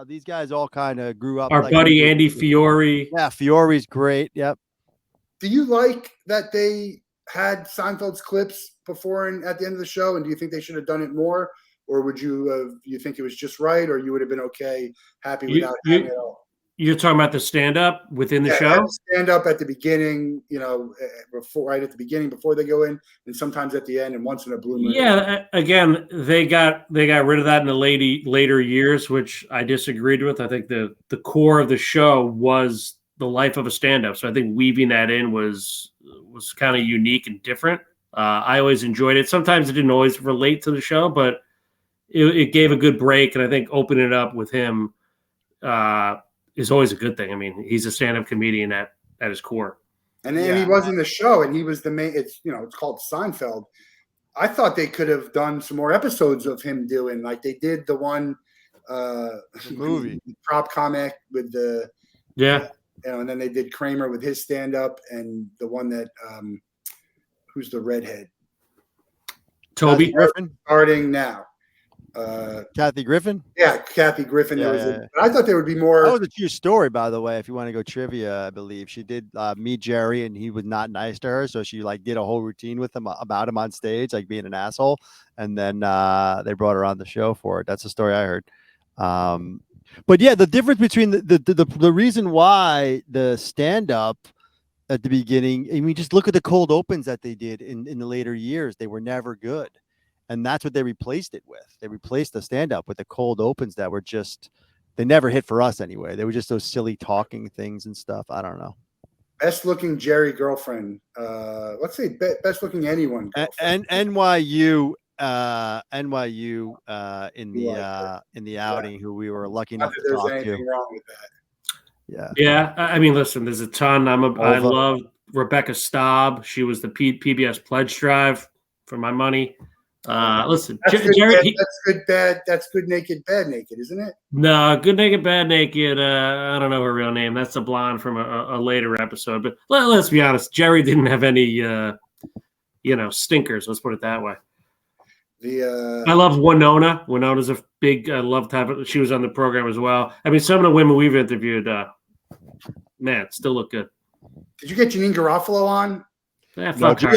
These guys all kind of grew up. Our buddy Andy Fiore. Yeah, Fiore's great. Yep. Do you like that they had Seinfeld's clips before and at the end of the show? And do you think they should have done it more? Or would you think it was just right? Or you would have been happy without having it all? You're talking about the stand-up within the show? Stand-up at the beginning, right at the beginning before they go in, and sometimes at the end, and once in a blue moon. Yeah, again, they got rid of that in the later years, which I disagreed with. I think the core of the show was the life of a stand-up. So I think weaving that in was kind of unique and different. I always enjoyed it. Sometimes it didn't always relate to the show, but it gave a good break. And I think opening it up with him is always a good thing. I mean, he's a stand-up comedian at his core. And then he was in the show, and he was the main. It's called Seinfeld. I thought they could have done some more episodes of him doing like they did the one movie prop comic with the and then they did Kramer with his stand-up, and the one that who's the redhead? Toby Griffin. Starting now. Kathy Griffin? Yeah, Kathy Griffin. I thought there would be more. That was a true story, by the way. If you want to go trivia, I believe she did meet Jerry, and he was not nice to her, so she did a whole routine with him about him on stage, like being an asshole, and then they brought her on the show for it. That's the story I heard. But yeah, the difference between the reason why the stand-up at the beginning, I mean, just look at the cold opens that they did in the later years. They were never good. And that's what they replaced it with. They replaced the stand-up with the cold opens that were they never hit for us anyway. They were just those silly talking things and stuff. I don't know. Best looking Jerry girlfriend. Let's say best looking anyone. And NYU in the outing, who we were lucky enough to talk to. There's anything wrong with that. Yeah. I mean, listen, there's a ton. I love Rebecca Staub. She was the PBS pledge drive for my money. Listen, that's Jerry. That's good, bad. That's good, naked, bad, naked, isn't it? No, good, naked, bad, naked. I don't know her real name. That's the blonde from a later episode. But let's be honest, Jerry didn't have any, stinkers. Let's put it that way. I love Winona. Winona's a big. I love to have. She was on the program as well. I mean, some of the women we've interviewed, still look good. Did you get Janine Garofalo on? Fuck her.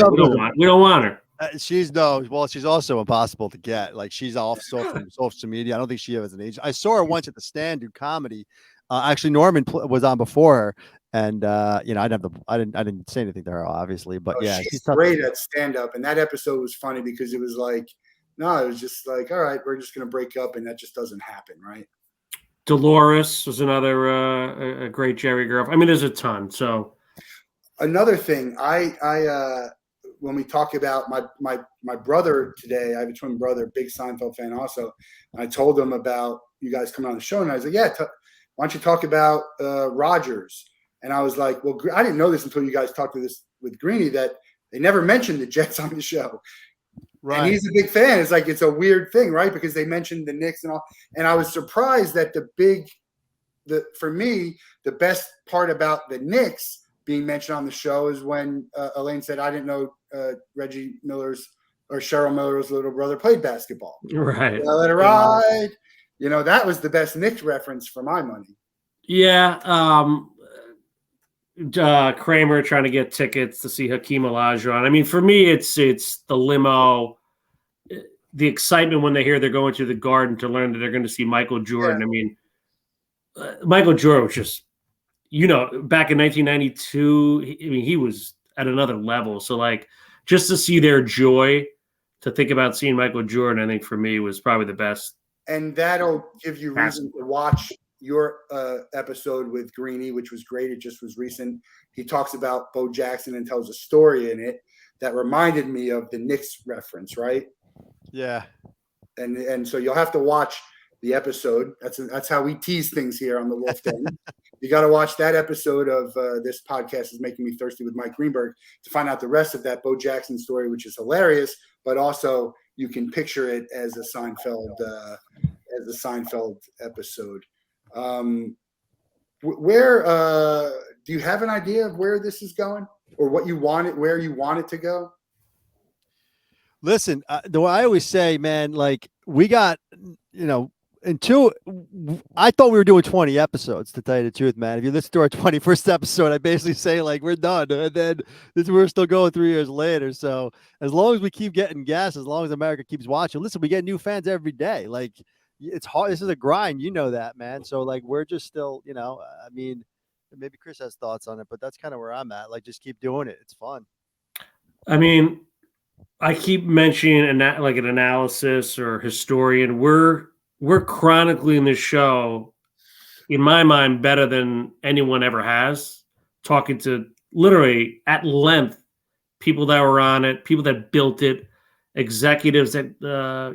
We don't want her. She's also impossible to get. Like, she's off social media. I don't think she has an agent. I saw her once at the Stand do comedy. Actually, Norman was on before her, And you know, I didn't say anything to her, obviously, but yeah, she's she's tough. great at stand up, and that episode was funny because it was like, no, it was just like, all right, we're just gonna break up, and that just doesn't happen, right? Dolores was another a great Jerry girl. I mean, there's a ton. So another thing, I when we talk about my brother today, I have a twin brother, big Seinfeld fan also. And I told him about you guys coming on the show, and I was like, yeah, why don't you talk about Rogers? And I was like, well, I didn't know this until you guys talked to this with Greeny, that they never mentioned the Jets on the show. Right. And he's a big fan. It's like, it's a weird thing, right? Because they mentioned the Knicks and all. And I was surprised that for me, the best part about the Knicks being mentioned on the show is when Elaine said, I didn't know Reggie Miller's or Cheryl Miller's little brother played basketball. Right. Let it ride. You know, that was the best Knicks reference for my money. Yeah. Kramer trying to get tickets to see Hakeem Olajuwon. I mean, for me, it's the limo, the excitement when they hear they're going to the Garden to learn that they're going to see Michael Jordan. Yeah. I mean, Michael Jordan was just, you know, back in 1992, he was at another level. So, like, just to see their joy, to think about seeing Michael Jordan, I think for me was probably the best. And that'll give you reason to watch your episode with Greeny, which was great. It just was recent. He talks about Bo Jackson and tells a story in it that reminded me of the Knicks reference, right? Yeah. And so you'll have to watch the episode. That's how we tease things here on the Wolff Den. You got to watch that episode of This Podcast Is Making Me Thirsty with Mike Greenberg to find out the rest of that Bo Jackson story, which is hilarious, but also you can picture it as a Seinfeld episode. Where do you have an idea of where this is going, or what you want it, where you want it to go? Listen, the way I always say, man, like we got, you know, I thought we were doing 20 episodes, to tell you the truth, man. If you listen to our 21st episode, I basically say like we're done, and then we're still going 3 years later. So as long as we keep getting guests, as long as America keeps watching, listen, we get new fans every day. Like, it's hard. This is a grind, you know that, man. So like we're just still, you know, I mean, maybe Chris has thoughts on it, but that's kind of where I'm at. Like, just keep doing it. It's fun. I mean, I keep mentioning like an analysis or historian. We're chronicling this show, in my mind, better than anyone ever has. Talking to literally at length people that were on it, people that built it, executives that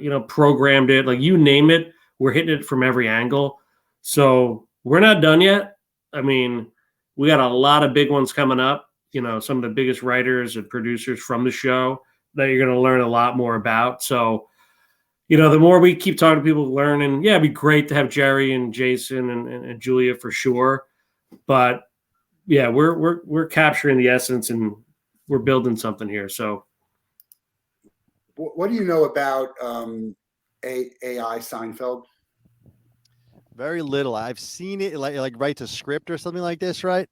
you know, programmed it, like you name it. We're hitting it from every angle. So we're not done yet. I mean, we got a lot of big ones coming up. You know, some of the biggest writers and producers from the show that you're going to learn a lot more about. So, you know, the more we keep talking to people, learning, yeah, it'd be great to have Jerry and Jason and Julia for sure. But yeah, we're capturing the essence and we're building something here. So, what do you know about AI Seinfeld? Very little. I've seen it like writes a script or something like this, right?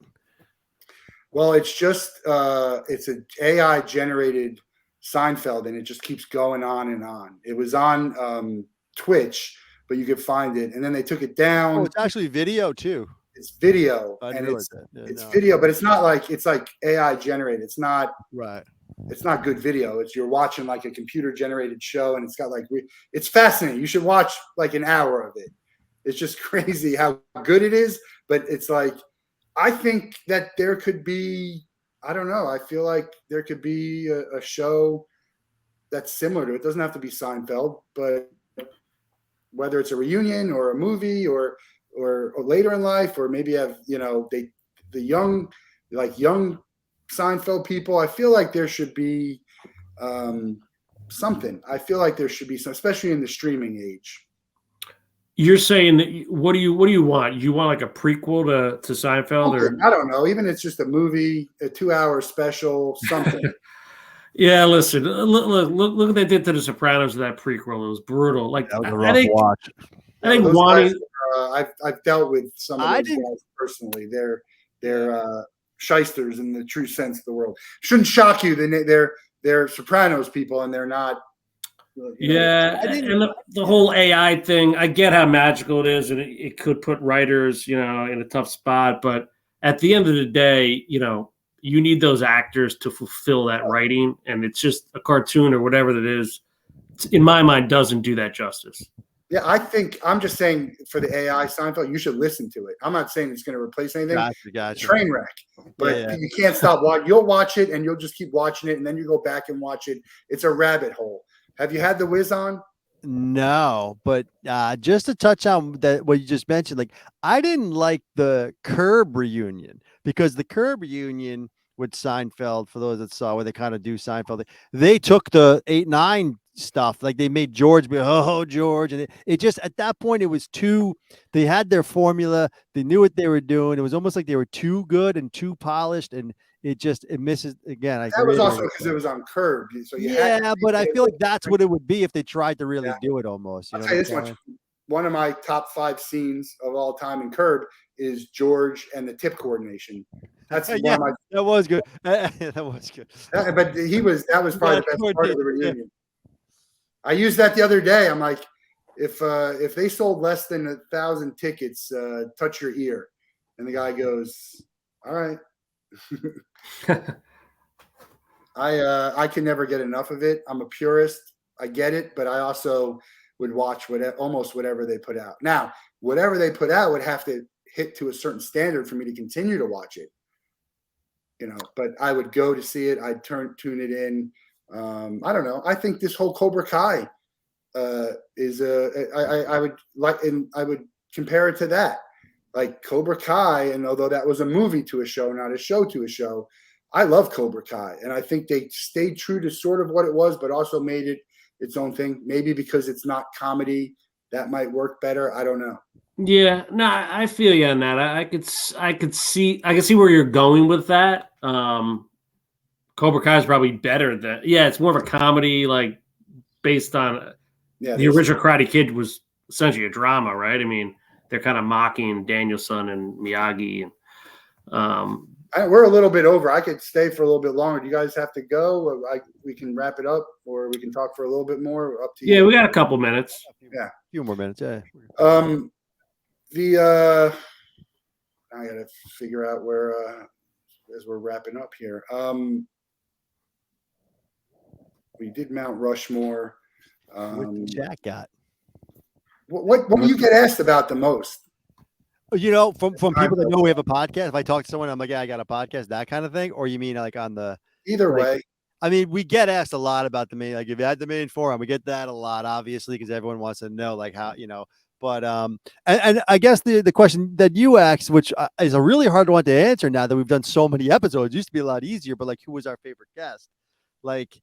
Well, it's just it's an AI generated Seinfeld, and it just keeps going on and on. It was on Twitch, but you could find it, and then they took it down. Oh, it's actually video too. It's video, and it's video, but it's not like, it's like AI generated. It's not right. It's not good video. It's, you're watching like a computer generated show, and it's got like, it's fascinating. You should watch like an hour of it. It's just crazy how good it is. But it's like, I think that there could be, I don't know, I feel like there could be a show that's similar to it. It doesn't have to be Seinfeld, but whether it's a reunion or a movie or later in life, or maybe have, you know, the young Seinfeld people, I feel like there should be something. I feel like there should be some, especially in the streaming age. You're saying that what do you want? You want like a prequel to Seinfeld, or I don't know, even it's just a movie, a 2-hour special, something. Yeah, listen, look what they did to The Sopranos with that prequel. It was brutal. Like, that was a rough watch. I think Wani. I've dealt with some of those guys personally. They're shysters in the true sense of the word. Shouldn't shock you. They're Sopranos people, and they're not. Yeah, and the whole AI thing, I get how magical it is, and it could put writers, you know, in a tough spot. But at the end of the day, you know, you need those actors to fulfill that writing, and it's just a cartoon or whatever that is, in my mind, doesn't do that justice. Yeah, I think I'm just saying for the AI Seinfeld, you should listen to it. I'm not saying it's going to replace anything. Gotcha. Train wreck, but you can't stop watching. You'll watch it and you'll just keep watching it, and then you go back and watch it. It's a rabbit hole. Have you had The Wiz on? No, but just to touch on that, what you just mentioned, like I didn't like the Curb reunion because the Curb reunion with Seinfeld, for those that saw where they kind of do Seinfeld, they took the 8-9 stuff, like they made George be George, and it just at that point it was too. They had their formula, they knew what they were doing. It was almost like they were too good and too polished, and it misses again. That was also because it was on Curb, so but I feel like that's what it would be if they tried to really do it almost. You I'll know tell you this much. One of my top 5 scenes of all time in Curb is George and the tip coordination. That's one of my. That was good. That was good. But that was probably the best part of the reunion. I used that the other day. I'm like, if they sold less than 1,000 tickets, touch your ear. And the guy goes, all right. I can never get enough of it. I'm a purist. I get it, but I also would watch almost whatever they put out. Now, whatever they put out would have to hit to a certain standard for me to continue to watch it. You know, but I would go to see it. I'd tune it in. I don't know. I think this whole Cobra Kai is I would compare it to that. Like Cobra Kai, and although that was a movie to a show, not a show to a show, I love Cobra Kai, and I think they stayed true to sort of what it was, but also made it its own thing. Maybe because it's not comedy, that might work better. I don't know. Yeah, no, I feel you on that. I could see where you're going with that. Cobra Kai is probably better than. Yeah, it's more of a comedy, like based on the original Karate Kid was essentially a drama, right? I mean, they're kind of mocking Daniel-san and Miyagi, and we're a little bit over. I could stay for a little bit longer. Do you guys have to go? We can wrap it up, or we can talk for a little bit more. Up to you. Yeah, we got a couple minutes. Yeah, a few more minutes. Yeah. I got to figure out where as we're wrapping up here. We did Mount Rushmore. What Jack got? What do you get asked about the most? You know, from people that know we have a podcast. If I talk to someone, I'm like, yeah, I got a podcast, that kind of thing. Or you mean like on the either way? I mean, we get asked a lot about the main. Like if you had the main forum, we get that a lot, obviously, because everyone wants to know like how But and I guess the question that you asked, which is a really hard one to answer now that we've done so many episodes, it used to be a lot easier. But like, who was our favorite guest? Like.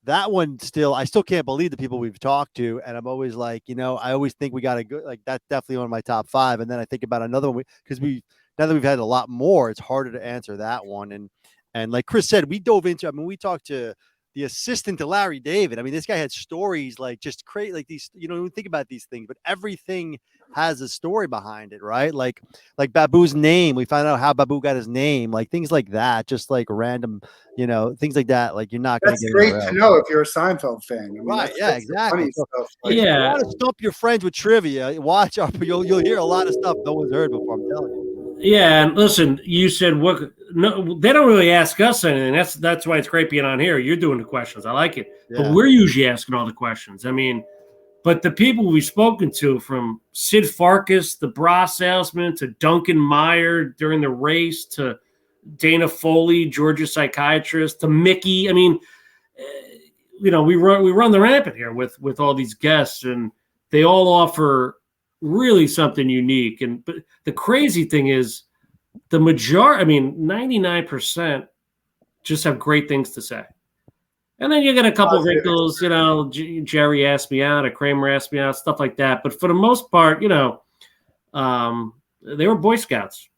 That one I still can't believe the people we've talked to. And I'm always like, I always think we got a good, like that's definitely one of my top 5. And then I think about another one because now that we've had a lot more, it's harder to answer that one. And like Chris said, we dove into, we talked to the assistant to Larry David. I mean, this guy had stories like just crazy, like these, you don't even think about these things, but everything has a story behind it, right? Like Babu's name. We found out how Babu got his name, like things like that, just like random, things like that. Like you're not going to get great to know if you're a Seinfeld fan. I mean, right. Yeah, exactly. So, if you want to stump your friends with trivia, watch up. You'll hear a lot of stuff no one's heard before. I'm telling you. Yeah, and listen, you said what? No, they don't really ask us anything. That's why it's great being on here. You're doing the questions. I like it, but we're usually asking all the questions. I mean, but the people we've spoken to, from Sid Farkas, the bra salesman, to Duncan Meyer during the race, to Dana Foley, Georgia psychiatrist, to Mickey. I mean, we run the rampant here with all these guests, and they all offer really something unique. But the crazy thing is the majority, 99% just have great things to say. And then you get a couple of wrinkles, Jerry asked me out, or Kramer asked me out, stuff like that. But for the most part, they were Boy Scouts.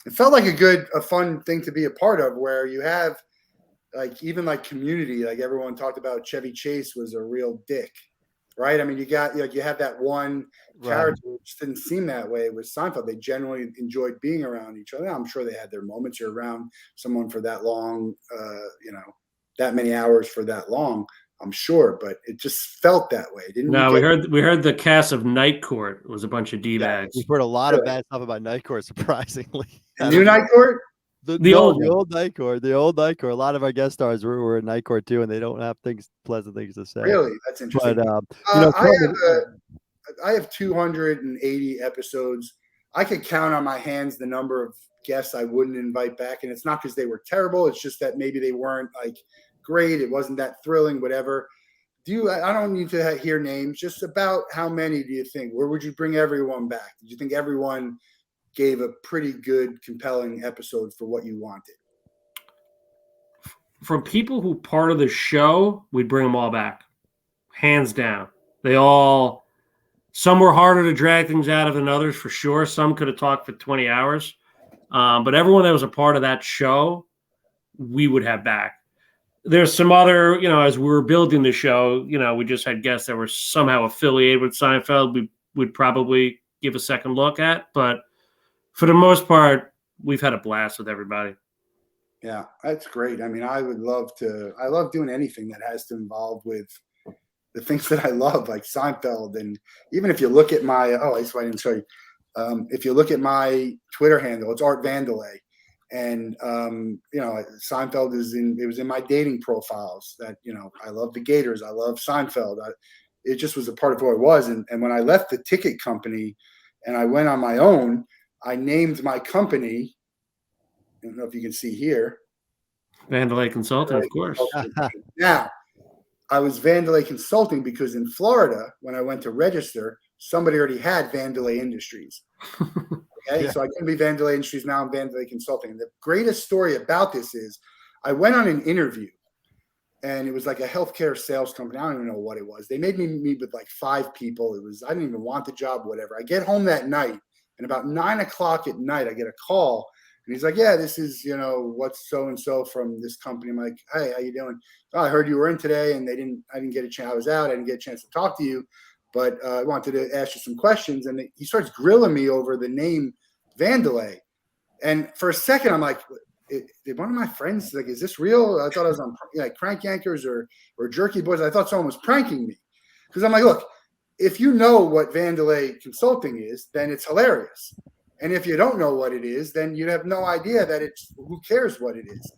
It felt like a fun thing to be a part of, where you have even Community, like everyone talked about. Chevy Chase was a real dick. Right. I mean, you have that one character who just didn't seem that way with Seinfeld. They generally enjoyed being around each other. I'm sure they had their moments. You're around someone for that long, that many hours for that long, I'm sure, but it just felt that way. We heard the cast of Night Court was a bunch of D-bags. We've heard a lot of bad stuff about Night Court, surprisingly. The new Night Court? The old the one. old night court. The old night court. A lot of our guest stars were in night court too, and they don't have pleasant things to say. Really, that's interesting. But I have 280 episodes. I could count on my hands the number of guests I wouldn't invite back, and it's not because they were terrible. It's just that maybe they weren't like great. It wasn't that thrilling, whatever. I don't need to hear names. Just about how many do you think? Or would you bring everyone back? Did you think everyone gave a pretty good, compelling episode for what you wanted? From people who part of the show, we'd bring them all back, hands down. Some were harder to drag things out of than others, for sure. Some could have talked for 20 hours. But everyone that was a part of that show, we would have back. There's some other, as we were building the show, we just had guests that were somehow affiliated with Seinfeld. We would probably give a second look at. But for the most part, we've had a blast with everybody. Yeah, that's great. I mean, I love doing anything that has to involve with the things that I love, like Seinfeld. And even if you look at my, that's why I didn't show you. If you look at my Twitter handle, it's Art Vandelay. And, Seinfeld it was in my dating profiles that, I love the Gators. I love Seinfeld. It just was a part of who I was. And when I left the ticket company and I went on my own, I named my company. I don't know if you can see here. Vandelay Consulting, of course. Now, I was Vandelay Consulting because in Florida, when I went to register, somebody already had Vandelay Industries. Okay, So I couldn't be Vandelay Industries. Now I'm Vandelay Consulting. And the greatest story about this is I went on an interview, and it was like a healthcare sales company. I don't even know what it was. They made me meet with like 5 people. I didn't even want the job, whatever. I get home that night, and about 9 o'clock at night, I get a call. And he's like, yeah, this is, what's so-and-so from this company. I'm like, hey, how you doing? Oh, I heard you were in today, and I didn't get a chance. I was out. I didn't get a chance to talk to you, but I wanted to ask you some questions. And he starts grilling me over the name Vandelay. And for a second, I'm like, did one of my friends, like, is this real? I thought I was on like Crank Yankers or Jerky Boys. I thought someone was pranking me. Because I'm like, look, if you know what Vandelay Consulting is, then it's hilarious. And if you don't know what it is, then you have no idea that who cares what it is.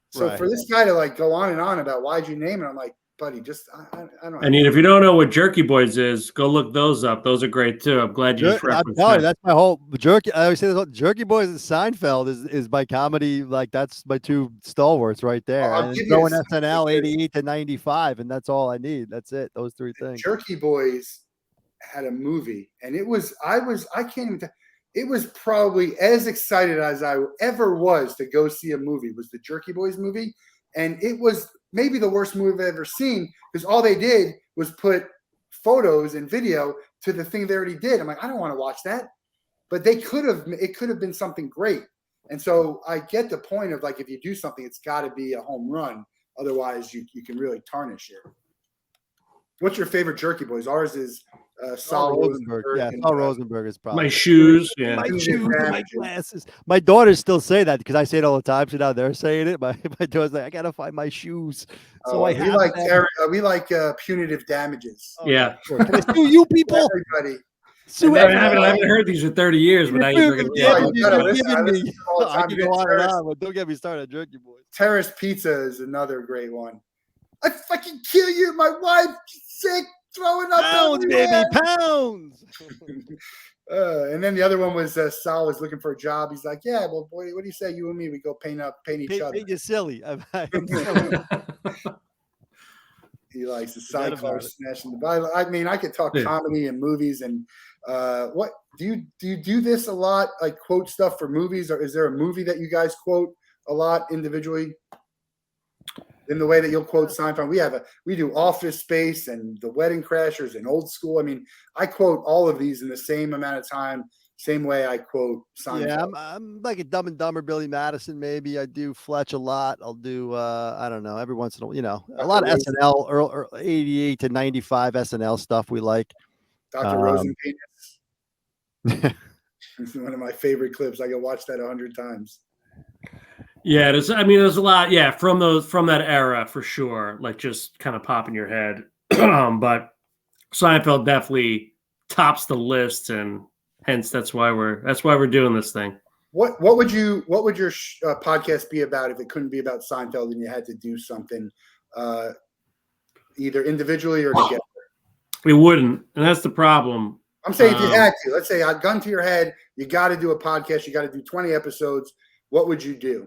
So Right. For this guy to like go on and on about why'd you name it, I'm like, buddy, just I don't know. I mean, if you don't know what Jerky Boys is, go look those up. Those are great too. I'm glad you just referenced that. That's my whole Jerky. I always say this: Jerky Boys and Seinfeld is my comedy. Like that's my 2 stalwarts right there. I'll And give go you in SNL 88 to 95, and that's all I need. That's it. Those 3 things. Jerky Boys had a movie, and it was probably as excited as I ever was to go see a movie. Was the Jerky Boys movie, and it was maybe the worst movie I've ever seen because all they did was put photos and video to the thing they already did. I'm like, I don't want to watch that, but it could have been something great. And so I get the point of like, if you do something, it's got to be a home run. Otherwise you can really tarnish it. What's your favorite Jerky Boys? Ours is Saul Rosenberg. Yeah, Saul Rosenberg is probably My shoes. Yeah. my shoes, my glasses. My daughters still say that because I say it all the time. So now they're saying it. My daughter's like, I gotta find my shoes. So we like punitive damages. Yeah. Can I sue you people? Everybody. I haven't heard these for 30 years, but now you're bringing it up. I can go on and on, but don't get me started on Jerky Boys. Terrace Pizza is another great one. I fucking kill you. My wife sick, throwing up. Pounds, baby, pounds. And then the other one was Sal was looking for a job. He's like, yeah, well, boy, what do you say? You and me, we go paint each other. You're silly. He likes the sidecar smashing the body. I mean, I could talk comedy and movies and what do you do this a lot? Like quote stuff for movies, or is there a movie that you guys quote a lot individually? In the way that you'll quote Seinfeld, we do Office Space and The Wedding Crashers and Old School. I mean, I quote all of these in the same amount of time, same way I quote Seinfeld. Yeah, I'm like a Dumb and Dumber, Billy Madison. Maybe I do Fletch a lot. I'll do I don't know, every once in a while, a lot of SNL or 88 to 95 SNL stuff we like. Dr. Rosenpenis. It's one of my favorite clips. I can watch that 100 times. Yeah, there's a lot. Yeah, from that era for sure. Like just kind of pop in your head. But Seinfeld definitely tops the list, and hence that's why we're doing this thing. What would your podcast be about if it couldn't be about Seinfeld and you had to do something either individually or together? We wouldn't, and that's the problem. I'm saying if you had to, let's say a gun to your head, you got to do a podcast, you got to do 20 episodes. What would you do?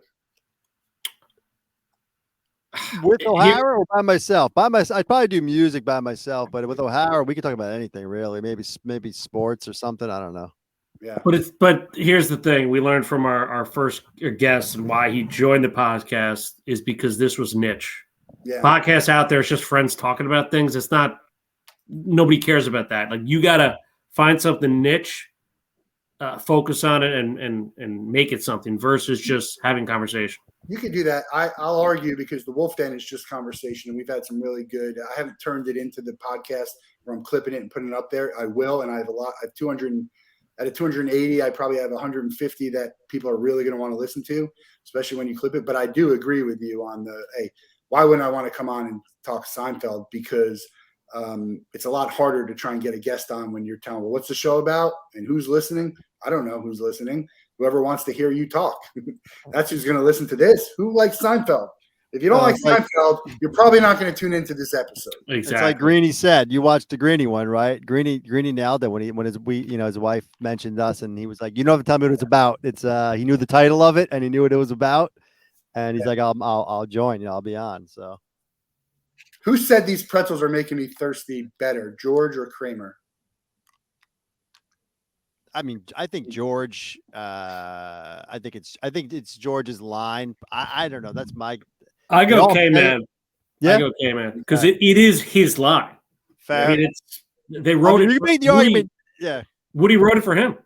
With O'Hara or by myself? By myself, I'd probably do music by myself. But with O'Hara, we could talk about anything really. Maybe sports or something. I don't know. Yeah. But here's the thing: we learned from our first guest and why he joined the podcast is because this was niche. Yeah. Podcasts out there, it's just friends talking about things. It's not. Nobody cares about that. Like you gotta find something niche, focus on it, and make it something versus just having conversation. You could do that. I'll argue because the Wolff Den is just conversation, and we've had some really good. I haven't turned it into the podcast where I'm clipping it and putting it up there. I will, and I have a lot. I have 200 out of 280. I probably have 150 that people are really going to want to listen to, especially when you clip it. But I do agree with you on the hey, why wouldn't I want to come on and talk Seinfeld? Because it's a lot harder to try and get a guest on when you're telling, well, what's the show about and who's listening? I don't know who's listening. Whoever wants to hear you talk, that's who's going to listen to this. Who likes Seinfeld? If you don't like Seinfeld, you're probably not going to tune into this episode. Exactly. It's like Greeny said. You watched the Greeny one, right? Greeny nailed it when his wife mentioned us, and he was like, "You don't have to tell me what it's about." It's he knew the title of it and he knew what it was about, and he's like, "I'll join. I'll be on." So. Who said these pretzels are making me thirsty better, George or Kramer? I mean, I think George. I think it's George's line. I don't know. That's my. I go K-Man. Yeah, I go K-Man because it is his line. Fair. I mean, they wrote it. You can make the argument. Yeah. Woody wrote it for him.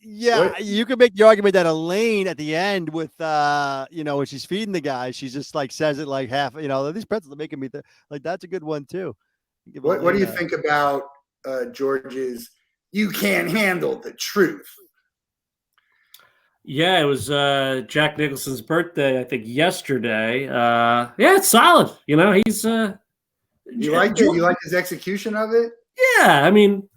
Yeah, you can make the argument that Elaine at the end with when she's feeding the guy, she just like says it like half. These pretzels are making me like that's a good one too. What do you think about George's? You can't handle the truth. Yeah, it was Jack Nicholson's birthday, I think, yesterday. Yeah, it's solid. He's you like it? You like his execution of it? Yeah, I mean,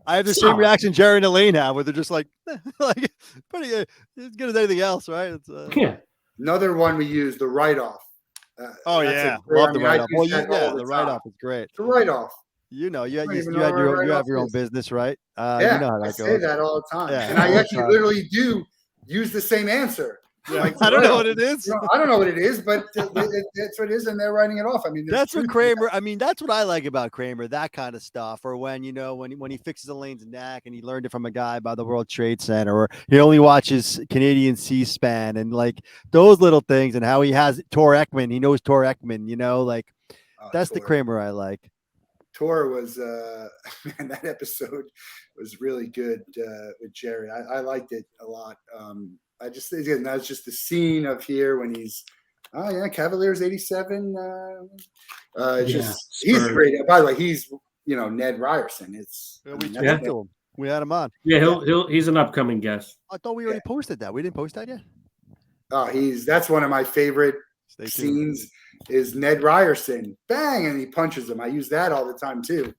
I have the same reaction Jerry and Elaine have, where they're just like pretty as good as anything else, right? It's, yeah. Another one we use, the write-off. Love the write-off. Well, the write-off is great. The write-off. You have your own business, right? Yeah, you know how that I goes. say that all the time. Yeah, and I actually literally do use the same answer. Yeah. Like, I don't know what it is. I don't know what it is, but that's what it is, and they're writing it off. I mean, that's what Kramer. I mean, that's what I like about Kramer. That kind of stuff, or when when he fixes Elaine's neck, and he learned it from a guy by the World Trade Center, or he only watches Canadian C-SPAN, and like those little things, and how he has Tor Ekman. He knows Tor Ekman. That's the Kramer I like. Tor was man, that episode was really good with Jerry. I liked it a lot. I just again, that's just the scene of here when he's Cavaliers 87. He's great. By the way, he's Ned Ryerson. We had him on. Yeah, he's an upcoming guest. I thought we already posted that. We didn't post that yet. Oh, that's one of my favorite scenes. Is Ned Ryerson bang and he punches him. I use that all the time too.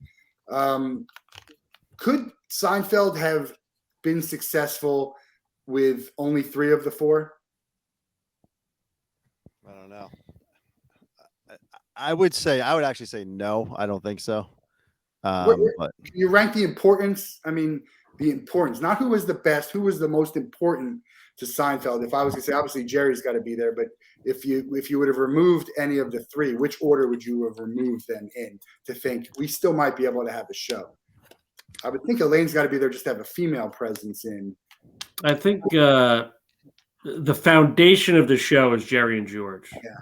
Could Seinfeld have been successful with only 3 of the 4? I don't know. I would actually say no. I don't think so. But you rank the importance. I mean, the importance, not who was the best, who was the most important to Seinfeld. If I was to say, obviously Jerry's got to be there, but if you would have removed any of the 3, which order would you have removed them in to think we still might be able to have a show? I would think Elaine's got to be there just to have a female presence in. I think the foundation of the show is Jerry and George. Yeah.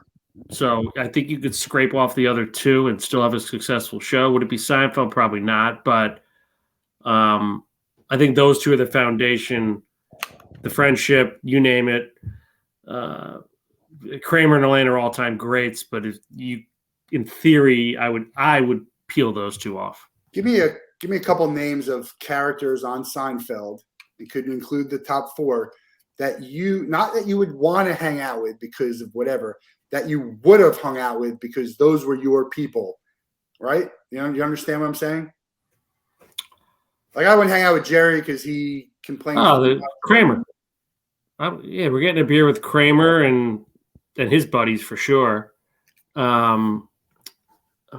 So I think you could scrape off the other 2 and still have a successful show. Would it be Seinfeld? Probably not. But I think those 2 are the foundation, the friendship, you name it. Kramer and Elaine are all-time greats, but in theory, I would peel those 2 off. Give me a couple names of characters on Seinfeld. It could include the top 4 that not that you would want to hang out with because of whatever, that you would have hung out with because those were your people, right? You understand what I'm saying? Like I wouldn't hang out with Jerry because he complaints. Oh, the Kramer. Yeah, we're getting a beer with Kramer and his buddies for sure. I'm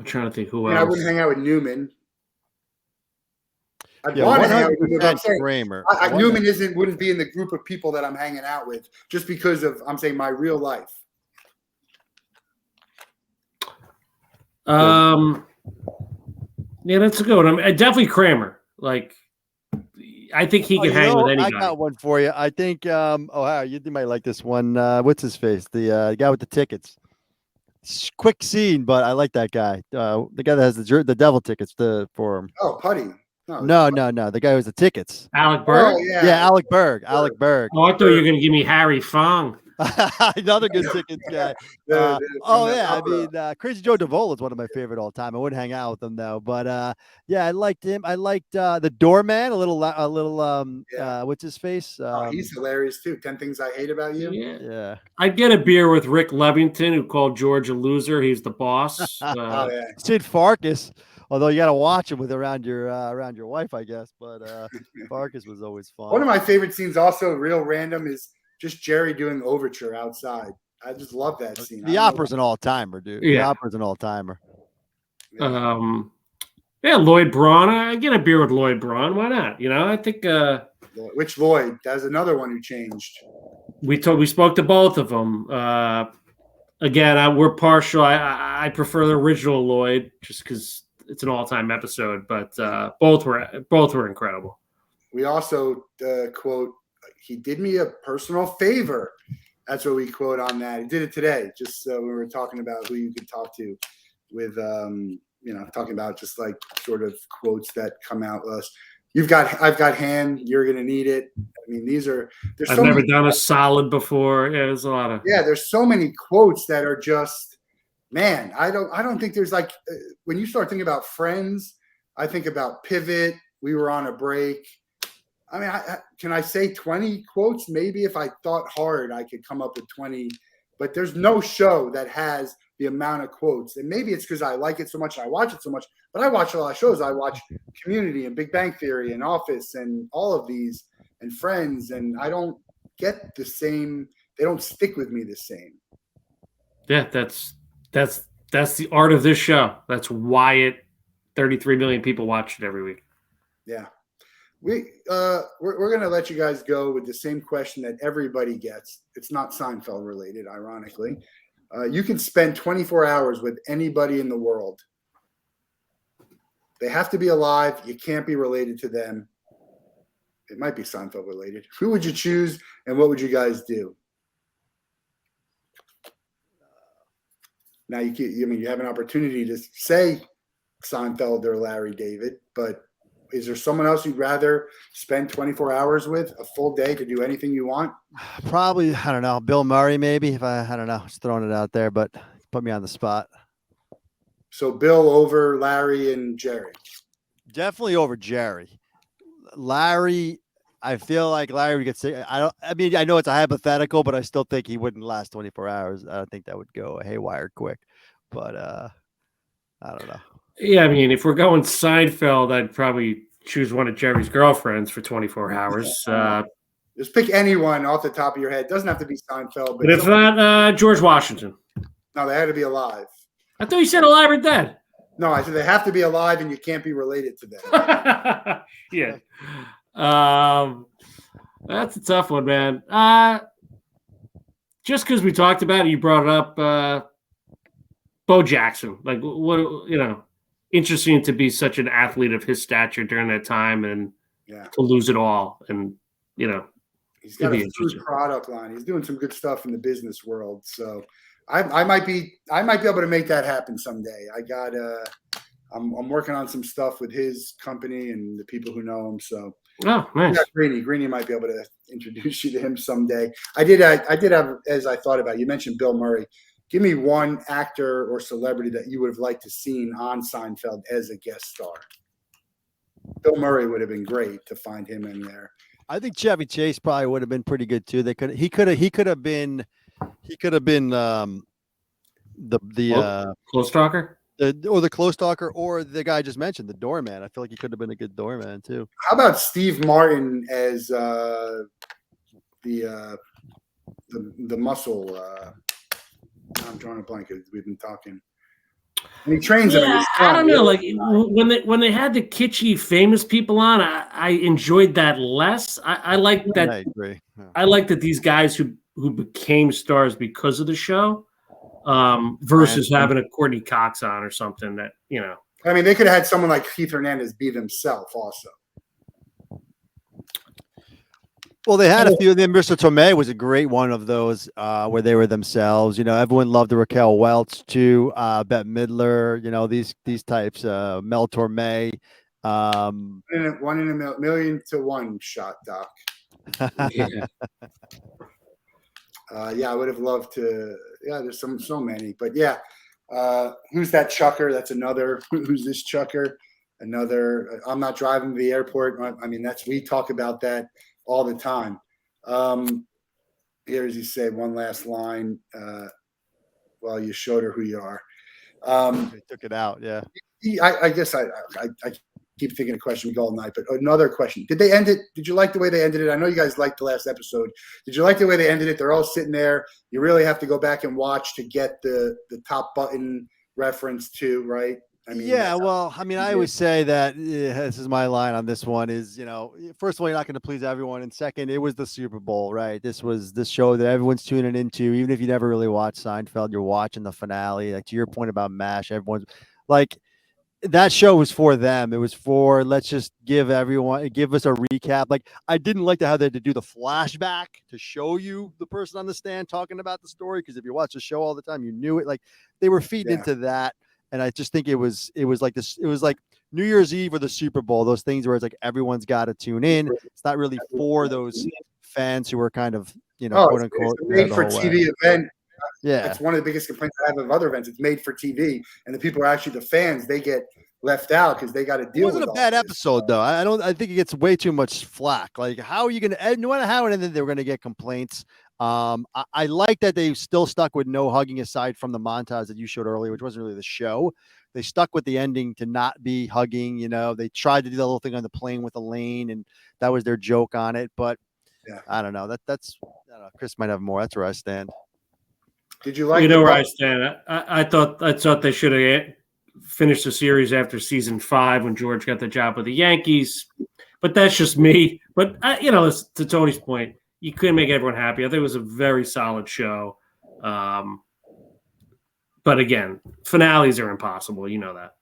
trying to think who else. I wouldn't hang out with Newman. I'd Yeah, want to hang out with Newman. But I'm saying Kramer. Newman wouldn't be in the group of people that I'm hanging out with just because of I'm saying my real life. Yeah, that's a good one. I mean, definitely Kramer. Like, I think he can hang with anybody. I got one for you. I think. You might like this one. What's his face? The guy with the tickets. Quick scene, but I like that guy. The guy that has the devil tickets for him. Oh, Putty. No. The guy who has the tickets. Alec Berg. Oh, Yeah, Alec Berg. Alec Berg. Oh, I thought you were going to give me Harry Fong. Another good tickets guy. I mean, Crazy Joe DeVola is one of my favorite all time. I wouldn't hang out with him though, but I liked him. I liked the doorman. What's his face? He's hilarious too. 10 Things I Hate About You. Yeah. I'd get a beer with Rick Levington, who called George a loser. He's the boss. Sid Farkas. Although you got to watch him with around your wife, I guess. But Farkas was always fun. One of my favorite scenes, also real random, is just Jerry doing Overture outside. I just love that scene. The opera's an all-timer, dude. Yeah. The opera's an all-timer. Lloyd Braun. I get a beer with Lloyd Braun. Why not? I think. Which Lloyd? That's another one who changed. We spoke to both of them. Again, we're partial. I prefer the original Lloyd just because it's an all-time episode. But both were incredible. We also quote. He did me a personal favor. That's what we quote on that. He did it today, just we were talking about who you could talk to with, talking about just like sort of quotes that come out with us. I've got hand, you're going to need it. I mean, I've never done a solid before. Yeah, there's a lot of. Yeah, there's so many quotes that are just, man, I don't think there's like, when you start thinking about Friends, I think about Pivot. We were on a break. I mean, can I say 20 quotes? Maybe if I thought hard, I could come up with 20. But there's no show that has the amount of quotes. And maybe it's because I like it so much and I watch it so much. But I watch a lot of shows. I watch Community and Big Bang Theory and Office and all of these and Friends. And I don't get the same. They don't stick with me the same. Yeah, that's the art of this show. That's why 33 million people watch it every week. Yeah. We're going to let you guys go with the same question that everybody gets. It's not Seinfeld related, ironically. You can spend 24 hours with anybody in the world. They have to be alive. You can't be related to them. It might be Seinfeld related. Who would you choose and what would you guys do? Now you have an opportunity to say Seinfeld or Larry David, but is there someone else you'd rather spend 24 hours with, a full day to do anything you want? Probably, I don't know, Bill Murray maybe. I don't know, just throwing it out there, but put me on the spot. So Bill over Larry and Jerry. Definitely over Jerry. Larry, I feel like Larry would get sick. I know it's a hypothetical, but I still think he wouldn't last 24 hours. I don't think that would go haywire quick. But I don't know. Yeah, I mean, if we're going Seinfeld, I'd probably choose one of Jerry's girlfriends for 24 hours. Just pick anyone off the top of your head. Doesn't have to be Seinfeld. But if not, George Washington. No, they had to be alive. I thought you said alive or dead. No, I said they have to be alive and you can't be related to them. Yeah. That's a tough one, man. Just because we talked about it, you brought it up. Bo Jackson. Like, what, interesting to be such an athlete of his stature during that time and to lose it all. And, he's got a food product line. He's doing some good stuff in the business world. So I might be able to make that happen someday. I'm working on some stuff with his company and the people who know him. So nice. Greeny might be able to introduce you to him someday. I did have, as I thought about it, you mentioned Bill Murray. Give me one actor or celebrity that you would have liked to seen on Seinfeld as a guest star. Bill Murray would have been great to find him in there. I think Chevy Chase probably would have been pretty good too. He could have been the Close Talker. the close talker, or the guy I just mentioned, the doorman. I feel like he could have been a good doorman too. How about Steve Martin as the muscle? I'm drawing a blank. We've been talking. And he trains him. Yeah, I don't know. Like when they had the kitschy famous people on, I enjoyed that less. I like that. I agree. Yeah. I like that these guys who became stars because of the show, versus having a Courtney Cox on or something that, you know. I mean, they could have had someone like Keith Hernandez be themselves also. Well, they had a few of them. Mr. Tomei was a great one of those where they were themselves. You know, everyone loved the Raquel Welch too, Bette Midler. You know, these types. Mel Torme. One in a million to one shot, Doc. Yeah. Yeah, I would have loved to. Yeah, there's so many, but yeah. Who's that chucker? That's another. Who's this chucker? Another. I'm not driving to the airport. I mean, we talk about that all the time. Here, as you say, one last line. Well, you showed her who you are. They took it out. Yeah. I guess I keep thinking a question we go all night, but another question. Did they end it? Did you like the way they ended it? I know you guys liked the last episode. Did you like the way they ended it? They're all sitting there. You really have to go back and watch to get the top button reference to, right? I mean, yeah, well, I mean, I always say that this is my line on this one is, you know, first of all, you're not going to please everyone. And second, it was the Super Bowl, right? This was this show that everyone's tuning into. Even if you never really watched Seinfeld, you're watching the finale. Like to your point about MASH, everyone's like, that show was for them. It was for, let's just give us a recap. Like, I didn't like how they had to do the flashback to show you the person on the stand talking about the story. Because if you watch the show all the time, you knew it. Like they were feeding into that. And I just think it was like this. It was like New Year's Eve or the Super Bowl. Those things where it's like everyone's got to tune in. It's not really for those fans who are kind of, you know, quote unquote, it's a made for TV event. Yeah, it's one of the biggest complaints I have of other events. It's made for TV, and the people are actually the fans. They get left out because they got to deal with it. It wasn't a bad episode though. I think it gets way too much flack. Like, how are you going to? No matter how, and then they were going to get complaints. I like that they still stuck with no hugging aside from the montage that you showed earlier, which wasn't really the show. They stuck with the ending to not be hugging. You know, they tried to do the little thing on the plane with Elaine, and that was their joke on it. But yeah, I don't know. That's I don't know. Chris might have more. That's where I stand. Did you like? You know where I stand. I thought they should have finished the series after season 5 when George got the job with the Yankees. But that's just me. But you know, to Tony's point, you couldn't make everyone happy. I think it was a very solid show. But again, finales are impossible. You know that.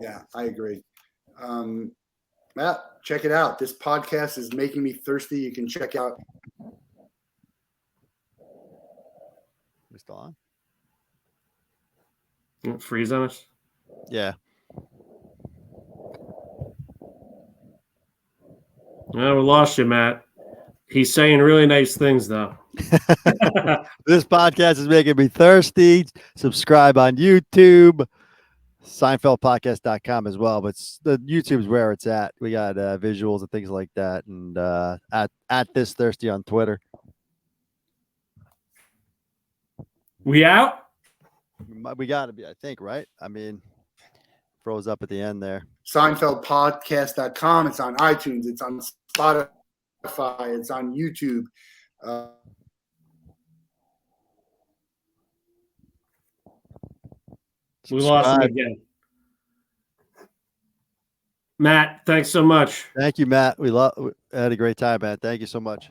Yeah, I agree. Matt, check it out. This podcast is making me thirsty. You can check out. We're still on? Freeze on us? Yeah. No, we lost you, Matt. He's saying really nice things, though. This podcast is making me thirsty. Subscribe on YouTube, SeinfeldPodcast.com as well. But the YouTube's where it's at. We got visuals and things like that. And at this thirsty on Twitter. We out? We got to be, I think, right? I mean, froze up at the end there. SeinfeldPodcast.com. It's on iTunes. It's on Spotify. It's on YouTube. We lost him again. Matt, thanks so much. Thank you, Matt. We had a great time, man. Thank you so much.